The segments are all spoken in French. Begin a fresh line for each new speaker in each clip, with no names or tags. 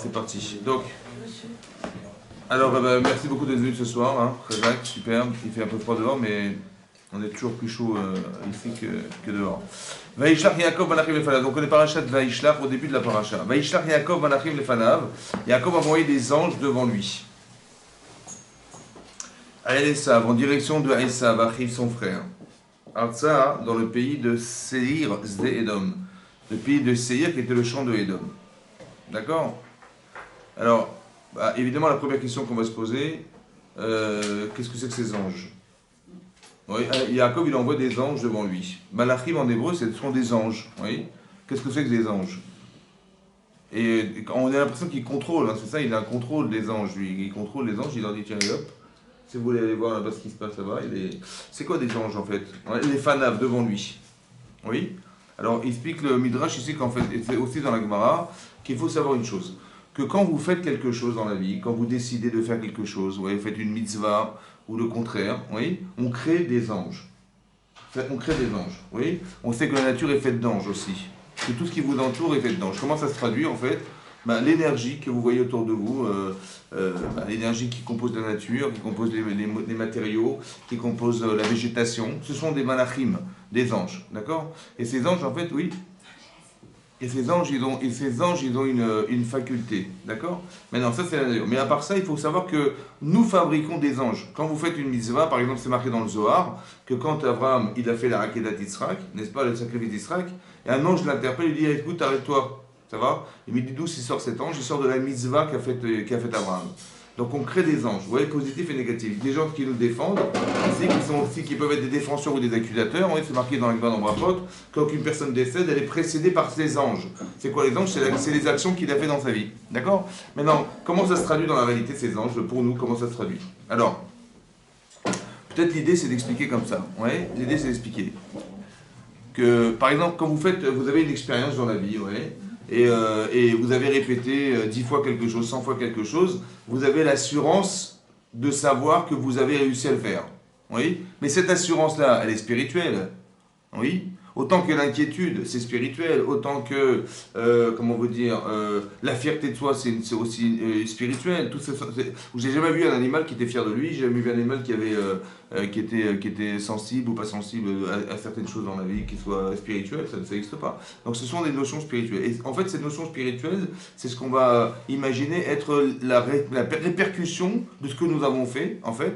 c'est parti. Donc, alors, merci beaucoup d'être venu ce soir. Hein. Khazak, superbe. Il fait un peu froid dehors, mais on est toujours plus chaud ici que dehors. Vaishlach Yaakov Malachim Lefanav. Donc, on est parachat Vaishlach au début de la paracha. Vaishlach Yaakov Malachim Lefanav. Yaakov a envoyé des anges devant lui. À Esav, en direction de Esav, Achiv, son frère. Artsa, dans le pays de Seir, Zde Edom. Le pays de Seir qui était le champ de Edom. D'accord? Alors, évidemment, la première question qu'on va se poser, qu'est-ce que c'est que ces anges? Oui, Yaakov, il envoie des anges devant lui. Malachim en hébreu, ce sont des anges. Oui. Qu'est-ce que c'est que des anges? Et on a l'impression qu'il contrôle, hein, c'est ça, il a un contrôle des anges, lui. Il contrôle les anges, il leur dit tiens, hop, si vous voulez aller voir là-bas ce qui se passe là-bas, c'est quoi des anges en fait? Les fanav devant lui. Oui. Alors, il explique le Midrash ici qu'en fait, et c'est aussi dans la Gemara, qu'il faut savoir une chose. Que quand vous faites quelque chose dans la vie, quand vous décidez de faire quelque chose, vous faites une mitzvah, ou le contraire, oui, on crée des anges. On crée des anges, oui. On sait que la nature est faite d'anges aussi. Que tout ce qui vous entoure est fait d'anges. Comment ça se traduit en fait? L'énergie que vous voyez autour de vous, l'énergie qui compose la nature, qui compose les matériaux, qui compose la végétation, ce sont des malachim, des anges, d'accord? Et ces anges, en fait, oui, et ces anges, ils ont une faculté, d'accord? Maintenant, ça c'est la nature. Mais à part ça, il faut savoir que nous fabriquons des anges. Quand vous faites une mitzvah, par exemple, c'est marqué dans le Zohar, que quand Abraham, il a fait la Rakedat Yitzhak, n'est-ce pas, le sacrifice d'Yitzhak, et un ange l'interpelle, il dit, écoute, arrête-toi. Ça va? Il me dit d'où il sort cet ange? Il sort de la mitzvah qu'a fait Abraham. Donc on crée des anges, vous voyez, positifs et négatifs. Des gens qui nous défendent, qui peuvent être des défenseurs ou des accusateur. C'est marqué dans la Gemara dans Brachot, quand une personne décède, elle est précédée par ses anges. C'est quoi les anges? C'est les actions qu'il a fait dans sa vie. D'accord? Maintenant, comment ça se traduit dans la réalité ces anges? Pour nous, comment ça se traduit? Alors, peut-être l'idée c'est d'expliquer comme ça. Ouais, l'idée c'est d'expliquer que, par exemple, quand vous avez une expérience dans la vie, ouais, et vous avez répété 10 fois quelque chose, 100 fois quelque chose, vous avez l'assurance de savoir que vous avez réussi à le faire. Oui. Mais cette assurance-là, elle est spirituelle. Oui. Autant que l'inquiétude, c'est spirituel. Autant que, la fierté de soi, c'est aussi spirituel. J'ai jamais vu un animal qui était fier de lui. J'ai jamais vu un animal qui était sensible ou pas sensible à certaines choses dans la vie, qui soit spirituel. Ça n'existe pas. Donc ce sont des notions spirituelles. Et en fait, cette notion spirituelle, c'est ce qu'on va imaginer être la répercussion de ce que nous avons fait, en fait,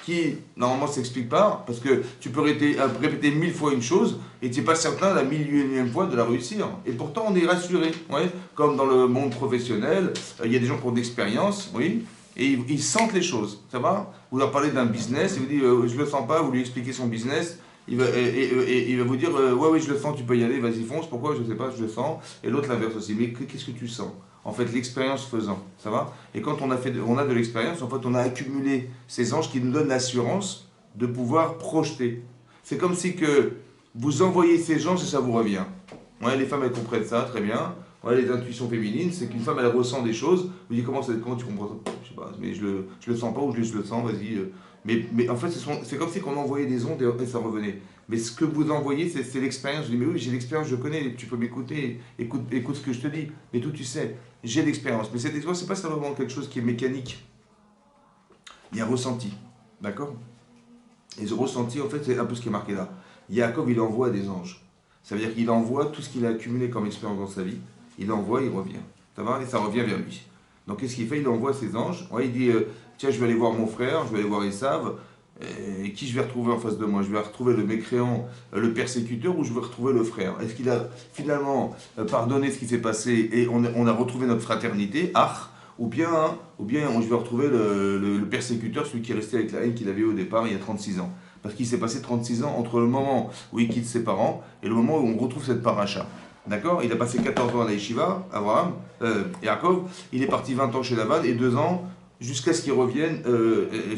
qui normalement s'explique pas, parce que tu peux répéter 1000 fois une chose et tu n'es pas certain la 1001e fois de la réussir. Et pourtant on est rassuré, ouais. Comme dans le monde professionnel, il y a des gens qui ont d'expérience, oui, et ils sentent les choses, ça va? Vous leur parlez d'un business, il vous dit je le sens pas, vous lui expliquez son business, il va vous dire ouais je le sens, tu peux y aller, vas-y fonce, pourquoi? Je sais pas, je le sens, et l'autre l'inverse aussi, mais qu'est-ce que tu sens? En fait, l'expérience faisant, ça va? Et quand on a de l'expérience, en fait, on a accumulé ces anges qui nous donnent l'assurance de pouvoir projeter. C'est comme si que vous envoyez ces anges et ça vous revient. Ouais, les femmes, elles comprennent ça, très bien. Ouais, les intuitions féminines, c'est qu'une femme, elle ressent des choses. Vous dites, comment tu comprends ça? Je sais pas, mais je le sens pas ou je le sens, vas-y. Mais en fait, c'est comme si on envoyait des ondes et ça revenait. Mais ce que vous envoyez, c'est l'expérience. Je dis, mais oui, j'ai l'expérience, je connais, tu peux m'écouter, écoute ce que je te dis. Mais tout, tu sais, j'ai l'expérience. Mais cette expérience, c'est pas simplement quelque chose qui est mécanique. Il y a un ressenti. D'accord? Et ce ressenti, en fait, c'est un peu ce qui est marqué là. Yaakov, il envoie des anges. Ça veut dire qu'il envoie tout ce qu'il a accumulé comme expérience dans sa vie. Il envoie, il revient. Ça va? Et ça revient vers lui. Donc, qu'est-ce qu'il fait? Il envoie ses anges. Ouais, il dit, tiens, je vais aller voir mon frère, je vais aller voir Esav. Et qui je vais retrouver en face de moi? Je vais retrouver le mécréant, le persécuteur, ou je vais retrouver le frère? Est-ce qu'il a finalement pardonné ce qui s'est passé et on a retrouvé notre fraternité, ou bien je vais retrouver le persécuteur, celui qui est resté avec la haine qu'il avait au départ il y a 36 ans? Parce qu'il s'est passé 36 ans entre le moment où il quitte ses parents et le moment où on retrouve cette paracha. D'accord? Il a passé 14 ans à la yeshiva, Abraham, Yaakov, il est parti 20 ans chez Laban et 2 ans jusqu'à ce qu'il revienne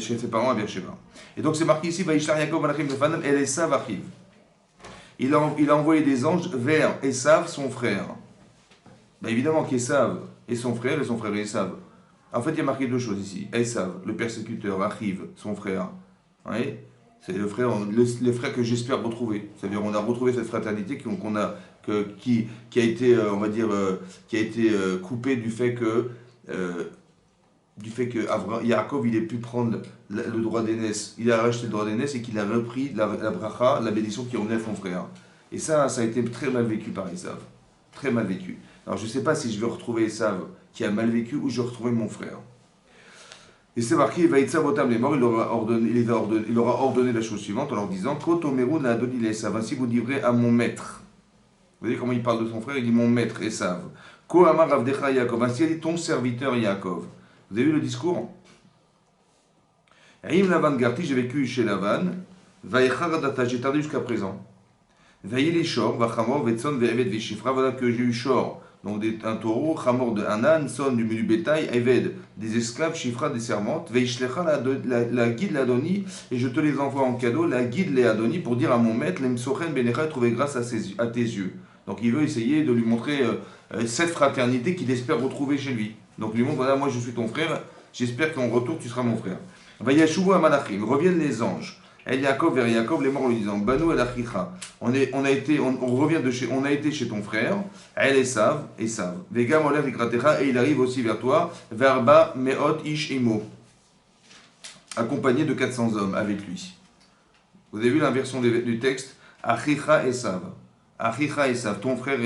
chez ses parents à Beersheba. Et donc c'est marqué ici, Vaishlach Yaakov Malachim Lefanam El Esav Achiv. Il a envoyé des anges vers Esav, son frère. Évidemment qu'Esav est son frère et Esav. En fait, il y a marqué 2 choses ici. Esav, le persécuteur, Achiv, son frère. Oui, c'est le frère que j'espère retrouver. C'est-à-dire on a retrouvé cette fraternité qui a été, on va dire, qui a été coupée du fait que euh, du fait que Yaakov il ait pu prendre le droit d'aînesse, il a racheté le droit d'aînesse et qu'il a repris la bracha, la bénédiction qui revenait à son frère. Et ça a été très mal vécu par Esav. Très mal vécu. Alors je ne sais pas si je vais retrouver Esav qui a mal vécu ou je vais retrouver mon frère. Et c'est marqué, Vaïtsa Botam les morts, il aura ordonné la chose suivante en leur disant Kotomeru la Adoni Esav, ainsi vous direz à mon maître. Vous voyez comment il parle de son frère, il dit mon maître Esav. Ko Amar Avdecha Yaakov, ainsi il dit ton serviteur Yaakov. Vous avez vu le discours? Rim Lavan Garti, j'ai vécu chez Lavan, Vaïcharadata, j'ai tardé jusqu'à présent. Vaïli Shor, Vachamor, Vetson, Ve'eved, Veshifra, voilà que j'ai eu Shor, donc un taureau, Chamor de un âne, Son du menu bétail, Eved, des esclaves, Shifra, des servantes, Veishlecha, la guide l'Adoni, et je te les envoie en cadeau, la guide les Adoni, pour dire à mon maître, Lemsochen Benecha, trouver grâce à tes yeux. Donc il veut essayer de lui montrer cette fraternité qu'il espère retrouver chez lui. Donc il lui montre, voilà, moi je suis ton frère, j'espère qu'en retour tu seras mon frère. Vayashuvu Amalachim, reviennent les anges. El Yaakov vers Yaakov, les morts lui disant, Banu el Achicha, on a été chez ton frère, El Esav, Vegam Oler Vikratecha, et il arrive aussi vers toi, Verba Meot Ish Imo, accompagné de 400 hommes avec lui. Vous avez vu l'inversion du texte, Achicha Esav. Achicha Esav, ton frère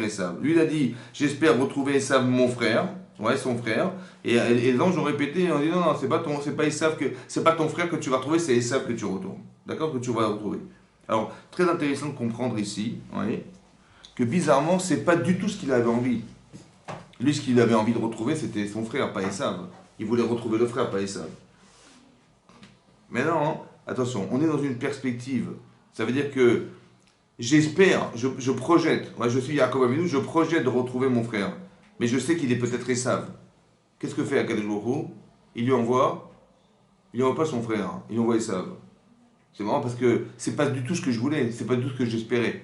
Esav. Lui, il a dit, j'espère retrouver Esav, mon frère, ouais, son frère. Et les anges ont répété, on dit, non, c'est pas Esav c'est pas ton frère que tu vas retrouver, c'est Esav que tu retournes. D'accord, que tu vas retrouver. Alors, très intéressant de comprendre ici, ouais, que bizarrement, c'est pas du tout ce qu'il avait envie. Lui, ce qu'il avait envie de retrouver, c'était son frère, pas Esav. Il voulait retrouver le frère, pas Esav. Mais non, attention, on est dans une perspective. Ça veut dire que j'espère, je projette, ouais, je suis Yaakov Avinu, je projette de retrouver mon frère. Mais je sais qu'il est peut-être Esav. Qu'est-ce que fait Akadosh Baruch Hu? Il lui envoie pas son frère, il lui envoie Esav. C'est marrant parce que c'est pas du tout ce que je voulais, c'est pas du tout ce que j'espérais.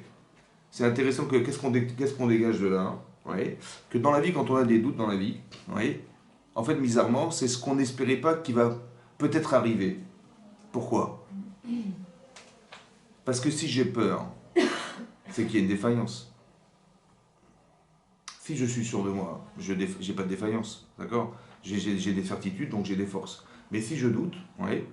C'est intéressant que qu'est-ce qu'on dégage de là, hein, ouais, que dans la vie, quand on a des doutes dans la vie, ouais, en fait, bizarrement, c'est ce qu'on n'espérait pas qui va peut-être arriver. Pourquoi? Parce que si j'ai peur, c'est qu'il y a une défaillance. Si je suis sûr de moi, je n'ai pas de défaillance, d'accord? J'ai des certitudes, donc j'ai des forces. Mais si je doute, ouais,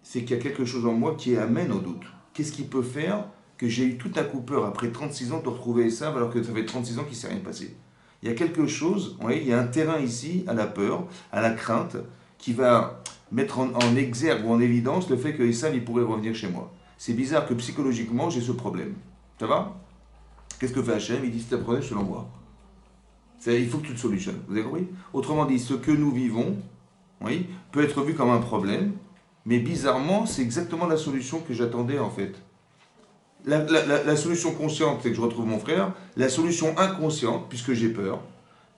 c'est qu'il y a quelque chose en moi qui amène au doute. Qu'est-ce qui peut faire que j'ai eu tout à coup peur, après 36 ans, de retrouver Esav, alors que ça fait 36 ans qu'il ne s'est rien passé? Il y a quelque chose, ouais, il y a un terrain ici, à la peur, à la crainte, qui va mettre en exergue ou en évidence le fait que Esav, il pourrait revenir chez moi. C'est bizarre que psychologiquement, j'ai ce problème. Ça va? Qu'est-ce que fait Hachem? Il dit, si tu as un problème, je te l'envoie. Il faut que tu le solutionnes. Vous avez compris? Autrement dit, ce que nous vivons, oui, peut être vu comme un problème, mais bizarrement, c'est exactement la solution que j'attendais en fait. La solution consciente, c'est que je retrouve mon frère. La solution inconsciente, puisque j'ai peur,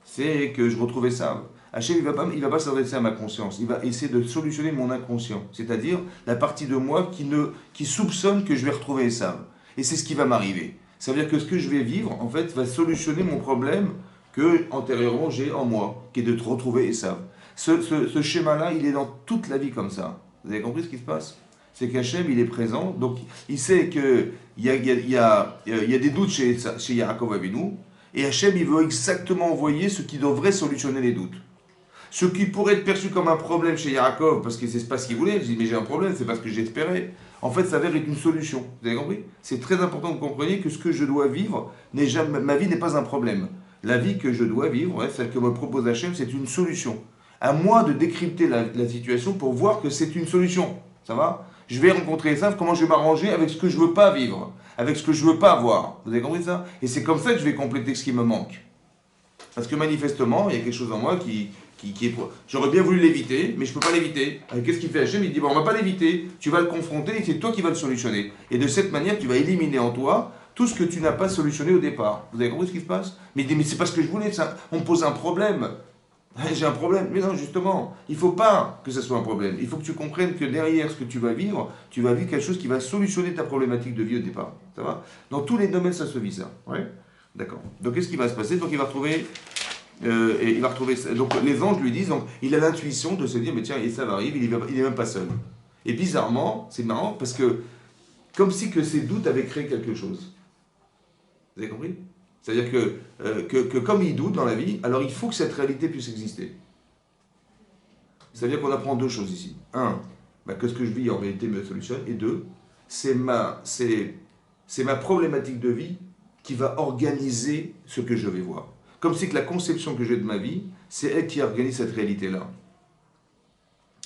c'est que je retrouve Esav. Hachem, il va pas s'adresser à ma conscience. Il va essayer de solutionner mon inconscient. C'est-à-dire la partie de moi qui soupçonne que je vais retrouver Esav. Et c'est ce qui va m'arriver. Ça veut dire que ce que je vais vivre, en fait, va solutionner mon problème que, antérieurement, j'ai en moi, qui est de retrouver Esav. Ce schéma-là, il est dans toute la vie comme ça. Vous avez compris ce qui se passe? C'est qu'Hachem, il est présent, donc il sait qu'il y a des doutes chez Yaakov Avinu, et Hachem, il veut exactement envoyer ce qui devrait solutionner les doutes. Ce qui pourrait être perçu comme un problème chez Yaakov, parce que c'est pas ce qu'il voulait, je dis mais j'ai un problème, c'est pas ce que j'espérais. En fait, ça s'avère être une solution. Vous avez compris? C'est très important que vous compreniez que ce que je dois vivre, ma vie n'est pas un problème. La vie que je dois vivre, ouais, celle que me propose Hachem, c'est une solution. À moi de décrypter la situation pour voir que c'est une solution. Ça va? Je vais rencontrer ça, comment je vais m'arranger avec ce que je ne veux pas vivre, avec ce que je ne veux pas avoir. Vous avez compris ça? Et c'est comme ça que je vais compléter ce qui me manque. Parce que manifestement, il y a quelque chose en moi qui est... J'aurais bien voulu l'éviter, mais je ne peux pas l'éviter. Qu'est-ce qu'il fait Hachem? Il dit, bon, on ne va pas l'éviter, tu vas le confronter et c'est toi qui vas le solutionner. Et de cette manière, tu vas éliminer en toi tout ce que tu n'as pas solutionné au départ. Vous avez compris ce qui se passe? Mais il dit, mais c'est pas ce que je voulais, ça. On me pose un problème. J'ai un problème. Mais non, justement, il ne faut pas que ce soit un problème. Il faut que tu comprennes que derrière ce que tu vas vivre quelque chose qui va solutionner ta problématique de vie au départ. Ça va? Dans tous les domaines, ça se vit ça. Ouais? D'accord. Donc, qu'est-ce qui va se passer? Donc, il va retrouver... donc, les anges lui disent... Donc, il a l'intuition de se dire, mais tiens, Esav arrive, il n'est même pas seul. Et bizarrement, c'est marrant, parce que... Comme si que ces doutes avaient créé quelque chose. Vous avez compris? C'est-à-dire que comme il doute dans la vie, alors il faut que cette réalité puisse exister. C'est-à-dire qu'on apprend deux choses ici. Un, que ce que je vis en réalité me solutionne. Et deux, c'est ma problématique de vie qui va organiser ce que je vais voir. Comme si que la conception que j'ai de ma vie, c'est elle qui organise cette réalité-là.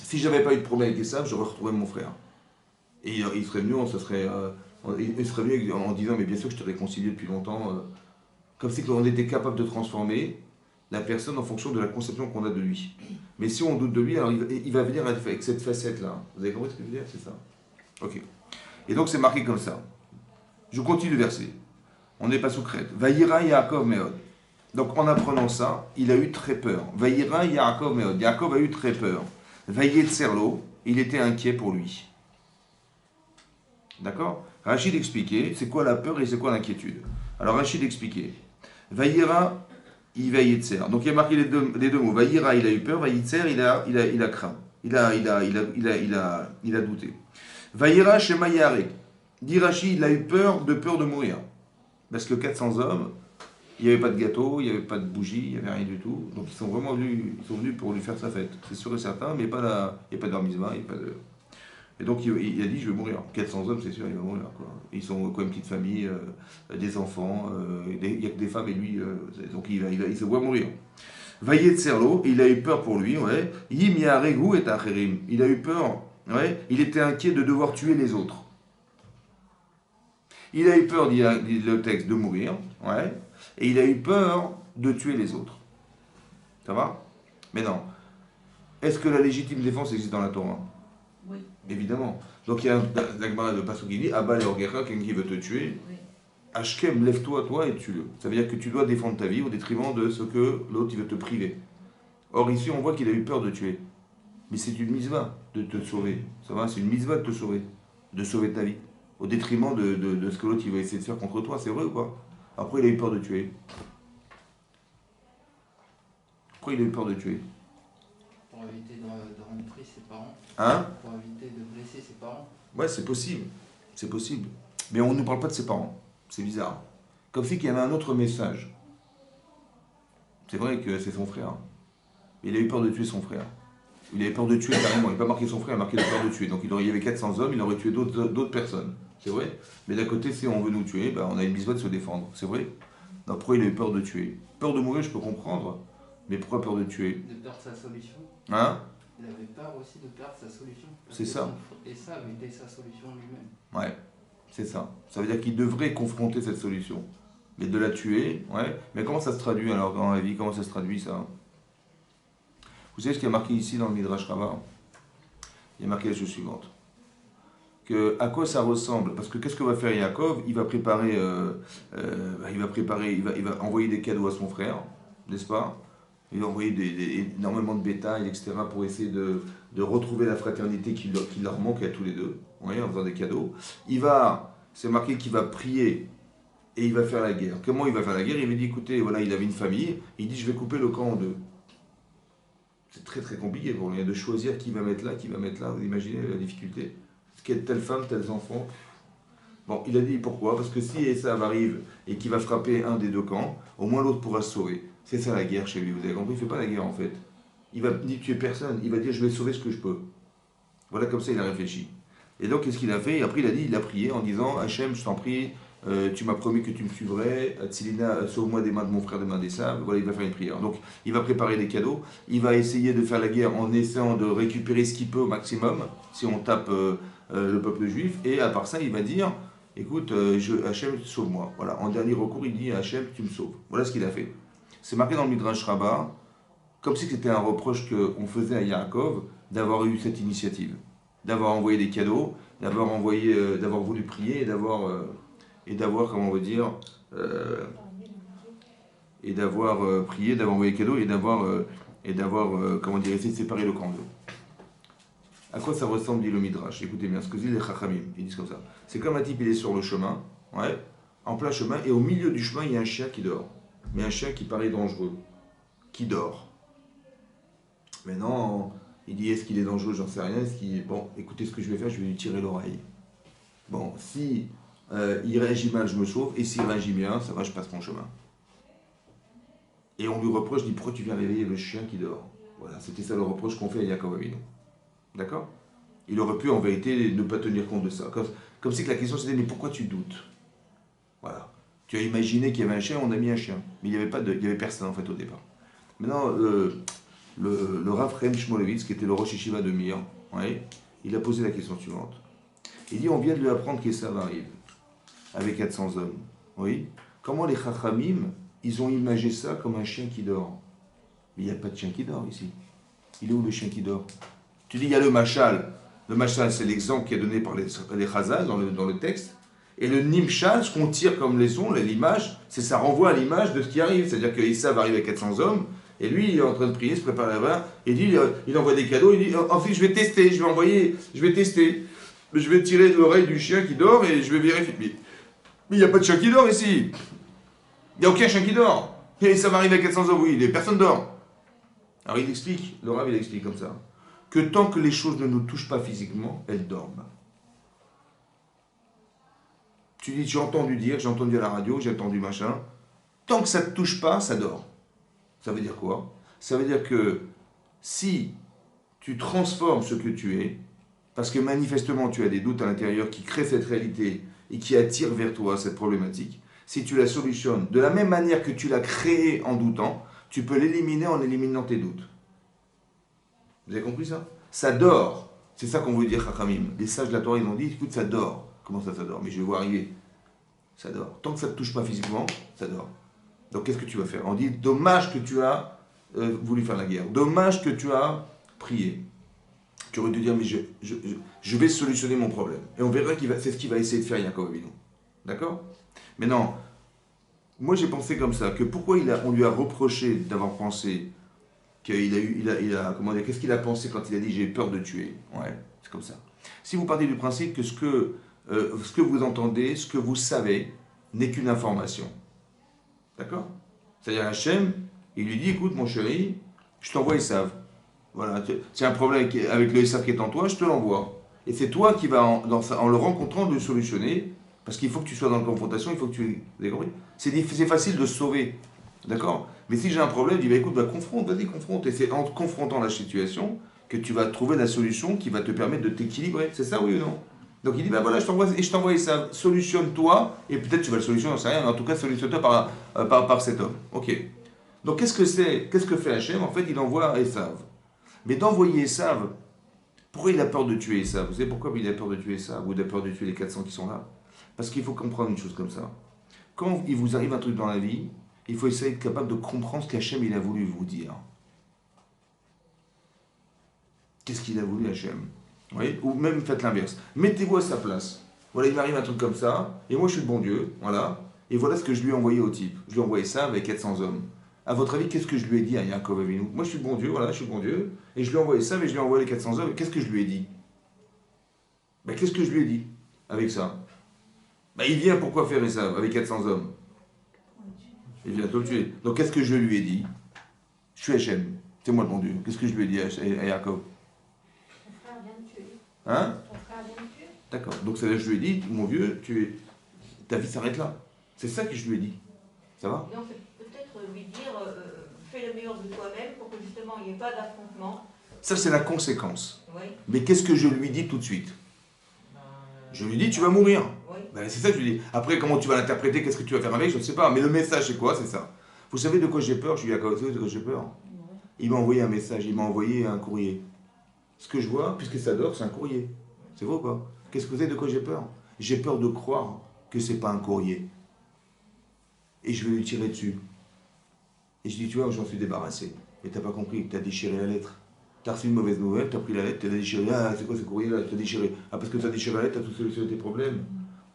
Si je n'avais pas eu de problème avec ça, j'aurais retrouvé mon frère. Et il serait venu, il serait venu en disant, mais bien sûr que je te réconcilié depuis longtemps. Comme si on était capable de transformer la personne en fonction de la conception qu'on a de lui. Mais si on doute de lui, alors il va venir avec cette facette-là. Vous avez compris ce que je veux dire? C'est ça. Ok. Et donc c'est marqué comme ça. Je continue le verset. On n'est pas sous Crète. Vaïra Yaakov Meod. Donc en apprenant ça, il a eu très peur. Vaïra Yaakov Meod. Yaakov a eu très peur. Vaïetserlo, il était inquiet pour lui. D'accord? Rachid expliquait c'est quoi la peur et c'est quoi l'inquiétude. Alors Rachid expliquait. Vaïra, il vaïetser. Donc il a marqué les deux mots. Vaïra, il a eu peur. Vaïetser, il a craint. Il a douté. Vaïra Shema Yarek. Dit Rachid, il a eu peur de mourir. Parce que 400 hommes, il n'y avait pas de gâteau, il n'y avait pas de bougie, il n'y avait rien du tout. Donc ils sont venus pour lui faire sa fête. C'est sûr et certain, mais il n'y a pas de bar mitzvah, il n'y a pas de... Et donc il a dit, je vais mourir. 400 hommes, c'est sûr, il va mourir. Quoi. Ils sont quoi, une petite famille, des enfants, il n'y a que des femmes et lui, donc il se voit mourir. Vaillé de Serlo, il a eu peur pour lui, ouais. Yim Yaregu et Acherim. Il a eu peur, ouais. Il était inquiet de devoir tuer les autres. Il a eu peur, dit le texte, de mourir, ouais. Et il a eu peur de tuer les autres. Ça va? Mais non. Est-ce que la légitime défense existe dans la Torah?
Oui.
Évidemment. Donc il y a la Gemara de Pasuk qui dit Abba le Orgecha, quelqu'un qui veut te tuer.
Oui.
Ashkem, lève-toi, toi, et tue-le. Ça veut dire que tu dois défendre ta vie au détriment de ce que l'autre il veut te priver. Or ici, on voit qu'il a eu peur de tuer. Mais c'est une mitzvah de te sauver. Ça va? C'est une mitzvah de te sauver. De sauver ta vie. Au détriment de ce que l'autre il va essayer de faire contre toi. C'est vrai ou pas? Après, il a eu peur de tuer. Pourquoi il a eu peur de tuer?
Pour éviter de rendre triste ses parents.
Hein?
Pour éviter de blesser ses parents.
Ouais, c'est possible. C'est possible. Mais on ne nous parle pas de ses parents. C'est bizarre. Comme si qu'il y avait un autre message. C'est vrai que c'est son frère. Il a eu peur de tuer son frère. Il avait peur de tuer carrément. Il n'a pas marqué son frère, il a marqué de peur de tuer. Donc il y avait 400 hommes, il aurait tué d'autres personnes. C'est vrai. Mais d'un côté, si on veut nous tuer, on a une mitzvah de se défendre. C'est vrai. Donc pourquoi il a eu peur de tuer? Peur de mourir, je peux comprendre. Mais pourquoi peur de tuer?
De perdre sa solution.
Hein?
Il avait peur aussi de perdre sa solution.
C'est ça.
Et ça avait été sa solution lui-même.
Ouais, c'est ça. Ça veut dire qu'il devrait confronter cette solution. Mais de la tuer, ouais. Mais comment ça se traduit alors dans la vie? Comment ça se traduit ça? Vous savez ce qu'il y a marqué ici dans le Midrash Rabbah? Il y a marqué la chose suivante. À quoi ça ressemble? Parce que qu'est-ce que va faire Yaakov? Il va envoyer des cadeaux à son frère, n'est-ce pas? Il va envoyer énormément de bétail, etc. pour essayer de retrouver la fraternité qui leur manque à tous les deux, ouais, en faisant des cadeaux. C'est marqué qu'il va prier et il va faire la guerre. Comment il va faire la guerre? Il va dire, écoutez, voilà, il avait une famille, il dit, je vais couper le camp en deux. C'est très très compliqué pour lui de choisir qui va mettre là, qui va mettre là. Vous imaginez la difficulté? Telle femme, tels enfants. Bon, il a dit pourquoi? Parce que si Esav arrive et qu'il va frapper un des deux camps, au moins l'autre pourra se sauver. C'est ça la guerre chez lui, vous avez compris? Il ne fait pas la guerre en fait. Il va ni tuer personne, il va dire je vais sauver ce que je peux. Voilà, comme ça il a réfléchi. Et donc qu'est-ce qu'il a fait? Et après il a prié en disant Hachem, je t'en prie, tu m'as promis que tu me suivrais, Tzilina, sauve-moi des mains de mon frère, des mains d'Esav. Voilà, il va faire une prière. Donc il va préparer des cadeaux, il va essayer de faire la guerre en essayant de récupérer ce qu'il peut au maximum, si on tape le peuple juif, et à part ça il va dire écoute, Hachem, sauve-moi. Voilà, en dernier recours il dit Hachem, tu me sauves. Voilà ce qu'il a fait. C'est marqué dans le Midrash Rabbah, comme si c'était un reproche qu'on faisait à Yaakov d'avoir eu cette initiative, d'avoir envoyé des cadeaux, d'avoir voulu prier et d'avoir comment on veut dire, et d'avoir prié, d'avoir envoyé des cadeaux et d'avoir comment dire, essayé de séparer le camp d'eux. À quoi ça ressemble, dit le Midrash? Écoutez bien ce que disent les Chachamim, ils disent comme ça. C'est comme un type, il est sur le chemin, ouais, en plein chemin, et au milieu du chemin, il y a un chien qui dort. Mais un chien qui paraît dangereux, qui dort. Maintenant, il dit est-ce qu'il est dangereux, j'en sais rien. Bon, écoutez ce que je vais faire, je vais lui tirer l'oreille. Bon, si il réagit mal, je me sauve, et s'il réagit bien, ça va, je passe mon chemin. Et on lui reproche, dit pourquoi tu viens réveiller le chien qui dort. Voilà, c'était ça le reproche qu'on fait à Yaakov Avinu. D'accord? Il aurait pu en vérité ne pas tenir compte de ça. Comme si que la question c'était mais pourquoi tu doutes? Voilà. Tu as imaginé qu'il y avait un chien, on a mis un chien. Mais il n'y avait personne en fait au départ. Maintenant, le Rav Chaim Shmolevitz, qui était le Rosh Yeshiva de Mir, ouais, il a posé la question suivante. Il dit on vient de lui apprendre qu'Esav arrive avec 400 hommes. Oui. Comment les Chachamim, ils ont imagé ça comme un chien qui dort? Mais il n'y a pas de chien qui dort ici. Il est où le chien qui dort? Tu dis il y a le Machal. Le Machal, c'est l'exemple qui est donné par les Chazal dans le texte. Et le Nimshal, ce qu'on tire comme leçon, l'image, ça renvoie à l'image de ce qui arrive. C'est-à-dire que Esav arrive avec 400 hommes, et lui, il est en train de prier, se prépare là-bas, et il envoie des cadeaux, il dit ensuite je vais tester, je vais tester. Je vais tirer de l'oreille du chien qui dort et je vais vérifier. Mais il n'y a pas de chien qui dort ici. Il n'y a aucun chien qui dort. Et ça va arriver à 400 hommes, oui, personne dort. Alors il explique, le Rav il explique comme ça, que tant que les choses ne nous touchent pas physiquement, elles dorment. Tu dis, j'ai entendu dire, j'ai entendu à la radio, j'ai entendu machin. Tant que ça ne te touche pas, ça dort. Ça veut dire quoi? Ça veut dire que si tu transformes ce que tu es, parce que manifestement tu as des doutes à l'intérieur qui créent cette réalité et qui attirent vers toi cette problématique, si tu la solutionnes de la même manière que tu l'as créée en doutant, tu peux l'éliminer en éliminant tes doutes. Vous avez compris ça? Ça dort. C'est ça qu'on veut dire, Chachamim. Les sages de la Torah, ils ont dit, écoute, ça dort. Comment ça dort? Mais je vais voir arriver. Ça dort. Tant que ça ne te touche pas physiquement, ça dort. Donc qu'est-ce que tu vas faire? On dit, dommage que tu as voulu faire la guerre. Dommage que tu as prié. Tu aurais dû dire, mais je vais solutionner mon problème. Et on verra c'est ce qu'il va essayer de faire Yaakov Avinu. D'accord? Mais non, moi j'ai pensé comme ça, que pourquoi on lui a reproché d'avoir pensé comment dire, qu'est-ce qu'il a pensé quand il a dit j'ai peur de tuer? Ouais, c'est comme ça. Si vous partez du principe que ce que vous entendez, ce que vous savez, n'est qu'une information. D'accord? C'est-à-dire Hachem, il lui dit, écoute mon chéri, je t'envoie Esav. Voilà, c'est un problème avec le Esav qui est en toi, je te l'envoie. Et c'est toi qui vas, en le rencontrant, de le solutionner, parce qu'il faut que tu sois dans la confrontation, il faut que tu... Vous avez compris? C'est facile de se sauver, d'accord? Mais si j'ai un problème, il dit, écoute, confronte, vas-y, confronte. Et c'est en confrontant la situation que tu vas trouver la solution qui va te permettre de t'équilibrer. C'est ça, oui ou non? Donc il dit, voilà, je t'envoie ça, solutionne-toi, et peut-être tu vas le solutionner, j'en sais rien, mais en tout cas, solutionne-toi par cet homme. Ok. Donc qu'est-ce que fait Hachem? En fait, il envoie Esav. Mais d'envoyer Esav, pourquoi il a peur de tuer Esav? Vous savez pourquoi il a peur de tuer Esav, ou il a peur de tuer les 400 qui sont là? Parce qu'il faut comprendre une chose comme ça. Quand il vous arrive un truc dans la vie, il faut essayer d'être capable de comprendre ce qu'Hachem il a voulu vous dire. Qu'est-ce qu'il a voulu Hachem? Vous voyez? Ou même faites l'inverse. Mettez-vous à sa place. Voilà, il m'arrive un truc comme ça, et moi je suis le bon Dieu, voilà, et voilà ce que je lui ai envoyé au type. Je lui ai envoyé ça avec 400 hommes. À votre avis, qu'est-ce que je lui ai dit à Yaakov Avinu? Moi je suis le bon Dieu, voilà, je suis le bon Dieu, et je lui ai envoyé ça, mais je lui ai envoyé les 400 hommes, et qu'est-ce que je lui ai dit? Qu'est-ce que je lui ai dit avec ça? Il vient pourquoi faire ça avec 400 hommes? Il vient te le tuer. Donc qu'est-ce que je lui ai dit? Je suis Hachem, c'est moi le bon Dieu. Qu'est-ce que je lui ai dit à Yaakov? Hein? D'accord. Donc ça, je lui ai dit, mon vieux, ta vie s'arrête là. C'est ça que je lui ai dit. Ça va?
Non, c'est peut-être lui dire, fais le meilleur de toi-même pour que justement il n'y ait pas d'affrontement.
Ça, c'est la conséquence.
Oui.
Mais qu'est-ce que je lui dis tout de suite? Je lui dis, tu vas mourir.
Oui.
C'est ça que je lui dis. Après, comment tu vas l'interpréter, qu'est-ce que tu vas faire avec, je ne sais pas. Mais le message, c'est quoi? C'est ça. Vous savez de quoi j'ai peur? Je suis à côté de quoi j'ai peur. Il m'a envoyé un message, il m'a envoyé un courrier. Ce que je vois, puisque ça dort, c'est un courrier. C'est vrai ou pas? Qu'est-ce que vous savez de quoi j'ai peur? J'ai peur de croire que c'est pas un courrier. Et je vais lui tirer dessus. Et je dis, tu vois, j'en suis débarrassé. Et t'as pas compris, t'as déchiré la lettre. T'as reçu une mauvaise nouvelle, t'as pris la lettre, t'as déchiré. Ah, c'est quoi ce courrier-là? T'as déchiré. Ah, parce que t'as déchiré la lettre, t'as tout solutionné tes problèmes.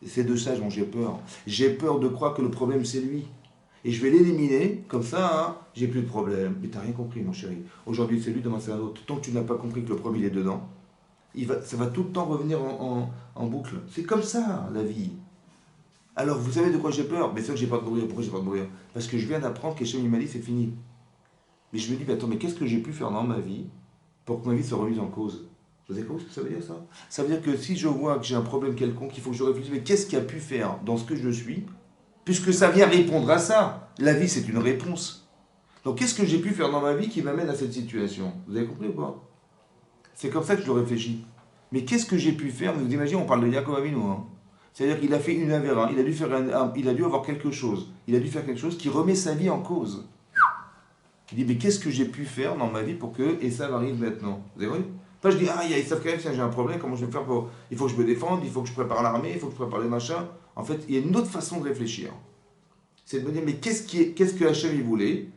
Et c'est de ça dont j'ai peur. J'ai peur de croire que le problème, c'est lui. Et je vais l'éliminer, comme ça, hein, j'ai plus de problème. Mais t'as rien compris, mon chéri. Aujourd'hui, c'est lui, demain, c'est un autre. Tant que tu n'as pas compris que le problème, il est dedans, ça va tout le temps revenir en boucle. C'est comme ça, la vie. Alors, vous savez de quoi j'ai peur? Mais c'est vrai que j'ai peur de mourir. Pourquoi j'ai peur de mourir? Parce que je viens d'apprendre qu'Hachem il m'a dit c'est fini. Mais je me dis, attends, mais qu'est-ce que j'ai pu faire dans ma vie pour que ma vie soit remise en cause? Vous savez quoi ce que ça veut dire, ça? Ça veut dire que si je vois que j'ai un problème quelconque, il faut que je réfléchisse, mais qu'est-ce qu'il a pu faire dans ce que je suis, puisque ça vient répondre à ça. La vie, c'est une réponse. Donc qu'est-ce que j'ai pu faire dans ma vie qui m'amène à cette situation? Vous avez compris ou pas? C'est comme ça que je le réfléchis. Mais qu'est-ce que j'ai pu faire? Vous imaginez, on parle de Yaakov Avinu. Hein. C'est-à-dire qu'il a fait une avéra, il a dû faire il a dû avoir quelque chose. Il a dû faire quelque chose qui remet sa vie en cause. Il dit, mais qu'est-ce que j'ai pu faire dans ma vie pour que Esav arrive maintenant? Vous avez vu? Pas je dis, ah, il y a Esav quand même, tiens, j'ai un problème, comment je vais faire pour... Il faut que je me défende, il faut que je prépare l'armée, il faut que je prépare les machins. En fait, il y a une autre façon de réfléchir. C'est de me dire, mais qu'est-ce que Hachem il voulait?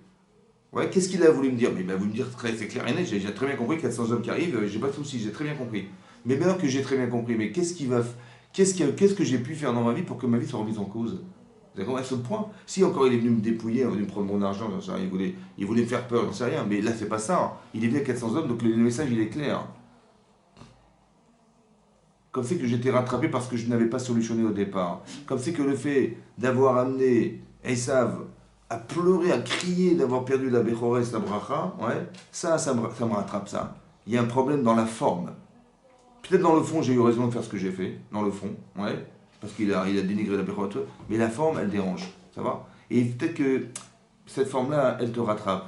Ouais, qu'est-ce qu'il a voulu me dire? Mais il m'a voulu me dire, c'est clair et net, j'ai très bien compris, 400 hommes qui arrivent, j'ai pas de soucis, j'ai très bien compris. Mais maintenant que j'ai très bien compris, mais qu'est-ce que j'ai pu faire dans ma vie pour que ma vie soit remise en cause? Vous avez compris à ce point? Si encore il est venu me dépouiller, il est venu me prendre mon argent, j'en sais rien, il voulait me faire peur, j'en sais rien, mais là c'est pas ça. Il est venu à 400 hommes, donc le message il est clair. Comme c'est que j'étais rattrapé parce que je n'avais pas solutionné au départ. Comme c'est que le fait d'avoir amené Esav à pleurer, à crier, d'avoir perdu la Bechorès, la Bracha, ouais, ça me rattrape ça. Il y a un problème dans la forme. Peut-être dans le fond, j'ai eu raison de faire ce que j'ai fait, dans le fond, ouais, parce qu'il a dénigré la Bechorès, mais la forme, elle dérange, ça va? Et peut-être que cette forme-là, elle te rattrape.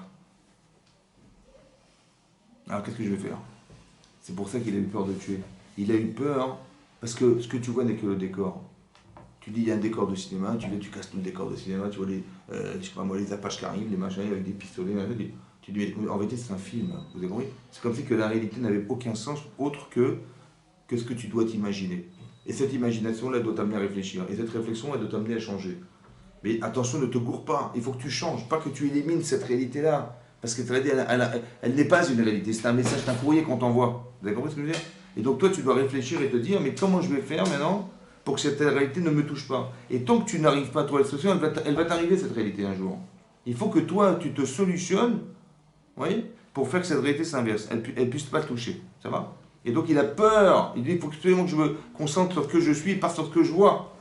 Alors qu'est-ce que je vais faire? C'est pour ça qu'il a eu peur de tuer. Il a eu peur parce que ce que tu vois n'est que le décor. Tu dis, il y a un décor de cinéma, tu casses tout le décor de cinéma, tu vois je sais pas moi, les Apaches qui arrivent, les machins avec des pistolets, tu dis, mais en vérité c'est un film, vous avez compris? C'est comme si que la réalité n'avait aucun sens autre que ce que tu dois t'imaginer. Et cette imagination-là, elle doit t'amener à réfléchir. Et cette réflexion, elle doit t'amener à changer. Mais attention, ne te gourre pas, il faut que tu changes, pas que tu élimines cette réalité-là. Parce que elle n'est pas une réalité, c'est un message, c'est un courrier qu'on t'envoie. Vous avez compris ce que je veux dire? Et donc toi, tu dois réfléchir et te dire, mais comment je vais faire maintenant pour que cette réalité ne me touche pas? Et tant que tu n'arrives pas à trouver la solution, elle va t'arriver cette réalité un jour. Il faut que toi, tu te solutionnes, oui, pour faire que cette réalité s'inverse. Elle ne puisse pas te toucher. Ça va? Et donc il a peur. Il dit, il faut absolument que je me concentre sur ce que je suis et pas sur ce que je vois.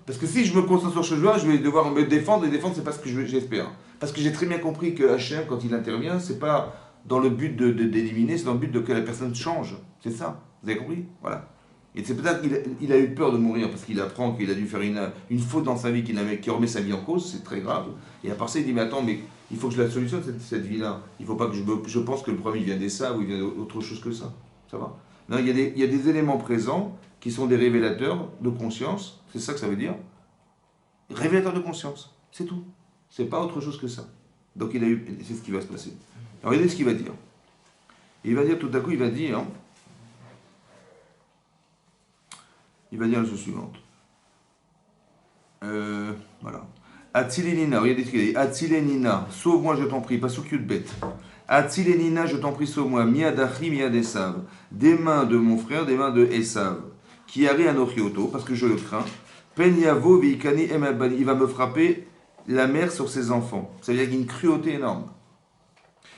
Parce que si je me concentre sur ce que je vois, je vais devoir me défendre. Et défendre, c'est pas ce que j'espère. Parce que j'ai très bien compris que Hachem, quand il intervient, c'est pas dans le but d'éliminer, c'est dans le but de que la personne change. C'est ça. Vous avez compris? Voilà. Et c'est peut-être qu'il a eu peur de mourir parce qu'il apprend qu'il a dû faire une faute dans sa vie qui remet sa vie en cause, c'est très grave. Et à part ça, il dit, mais attends, mais il faut que je la solutionne, cette vie-là. Il ne faut pas que je pense que le problème il vient des ça ou il vient d'autre chose que ça. Ça va? Non, il y a des éléments présents qui sont des révélateurs de conscience. C'est ça que ça veut dire. Révélateur de conscience. C'est tout. C'est pas autre chose que ça. Donc c'est ce qui va se passer. Alors regardez ce qu'il va dire. Il va dire tout à coup, il va dire la chose suivante. Voilà. Atzilenina, regardez ce qu'il a dit. Atzilenina, sauve-moi, je t'en prie, pas sous cul de bête. Atzilenina, je t'en prie, sauve-moi. Miadachi, miad Esav. Des mains de mon frère, des mains de Esav. Qui arrive à Nochioto, parce que je le crains. Penyavo, Veikani, Emabani. Il va me frapper la mère sur ses enfants. Ça veut dire qu'il y a une cruauté énorme.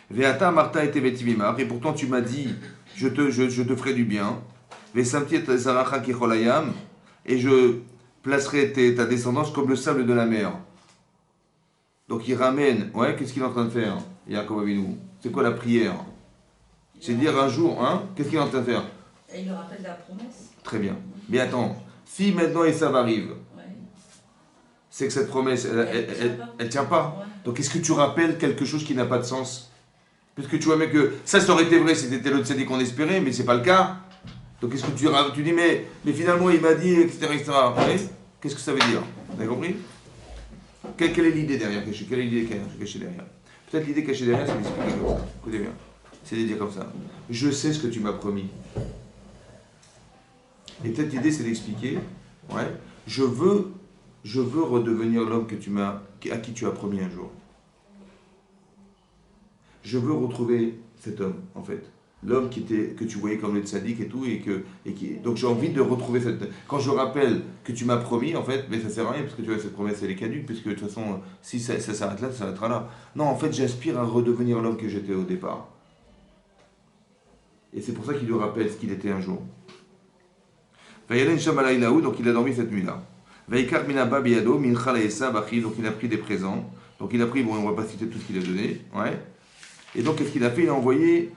Veata, Martha et Tevetivimar. Et pourtant, tu m'as dit, je te ferai du bien. Vesamti et Zaracha Kicholayam. Et je placerai ta descendance comme le sable de la mer. Donc il ramène, ouais, qu'est-ce qu'il est en train de faire, Yaakov Avinu? C'est quoi la prière? C'est dire un jour, hein, qu'est-ce qu'il est en train de faire?
Et il le rappelle la promesse.
Très bien. Mais attends, si maintenant Esav arrive,
Ouais.
c'est que cette promesse, elle tient pas.
Ouais.
Donc est-ce que tu rappelles quelque chose qui n'a pas de sens? Parce que tu vois, mais que ça aurait été vrai si c'était le tzaddik qu'on espérait, mais c'est pas le cas. Donc qu'est-ce que tu dis, mais finalement il m'a dit, etc. Ouais. Qu'est-ce que ça veut dire? Vous avez compris? Quelle est l'idée derrière cachée? Quelle est l'idée cachée derrière? Peut-être l'idée cachée derrière, c'est d'expliquer comme ça. Écoutez bien. C'est de dire comme ça. Je sais ce que tu m'as promis. Et peut-être l'idée, c'est d'expliquer. Ouais. Je veux redevenir l'homme à qui tu as promis un jour. Je veux retrouver cet homme, en fait. L'homme que tu voyais comme le tzaddik et tout, donc j'ai envie de retrouver cette... Quand je rappelle que tu m'as promis, en fait, mais ça sert à rien, parce que tu vois, cette promesse, elle est caduque, puisque de toute façon, si ça s'arrête là, ça s'arrêtera là. Non, en fait, j'aspire à redevenir l'homme que j'étais au départ. Et c'est pour ça qu'il lui rappelle ce qu'il était un jour. Donc il a dormi cette nuit-là. Donc il a pris des présents. Donc il a pris, bon, on ne va pas citer tout ce qu'il a donné. Ouais. Et donc qu'est-ce qu'il a fait? Il a envoyé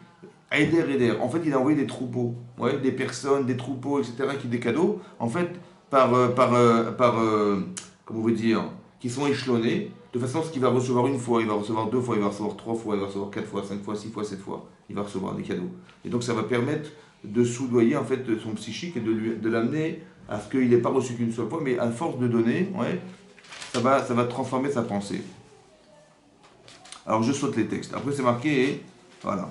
Eider. En fait, il a envoyé des troupeaux, ouais, des personnes, des troupeaux, etc., des cadeaux. En fait, comment vous dire, qui sont échelonnés, de façon à ce qu'il va recevoir une fois, il va recevoir 2 fois, il va recevoir 3 fois, il va recevoir 4 fois, 5 fois, 6 fois, 7 fois. Il va recevoir des cadeaux. Et donc ça va permettre de soudoyer en fait son psychique et de l'amener à ce qu'il n'ait pas reçu qu'une seule fois, mais à force de donner, ouais, ça va transformer sa pensée. Alors je saute les textes. Après c'est marqué, voilà.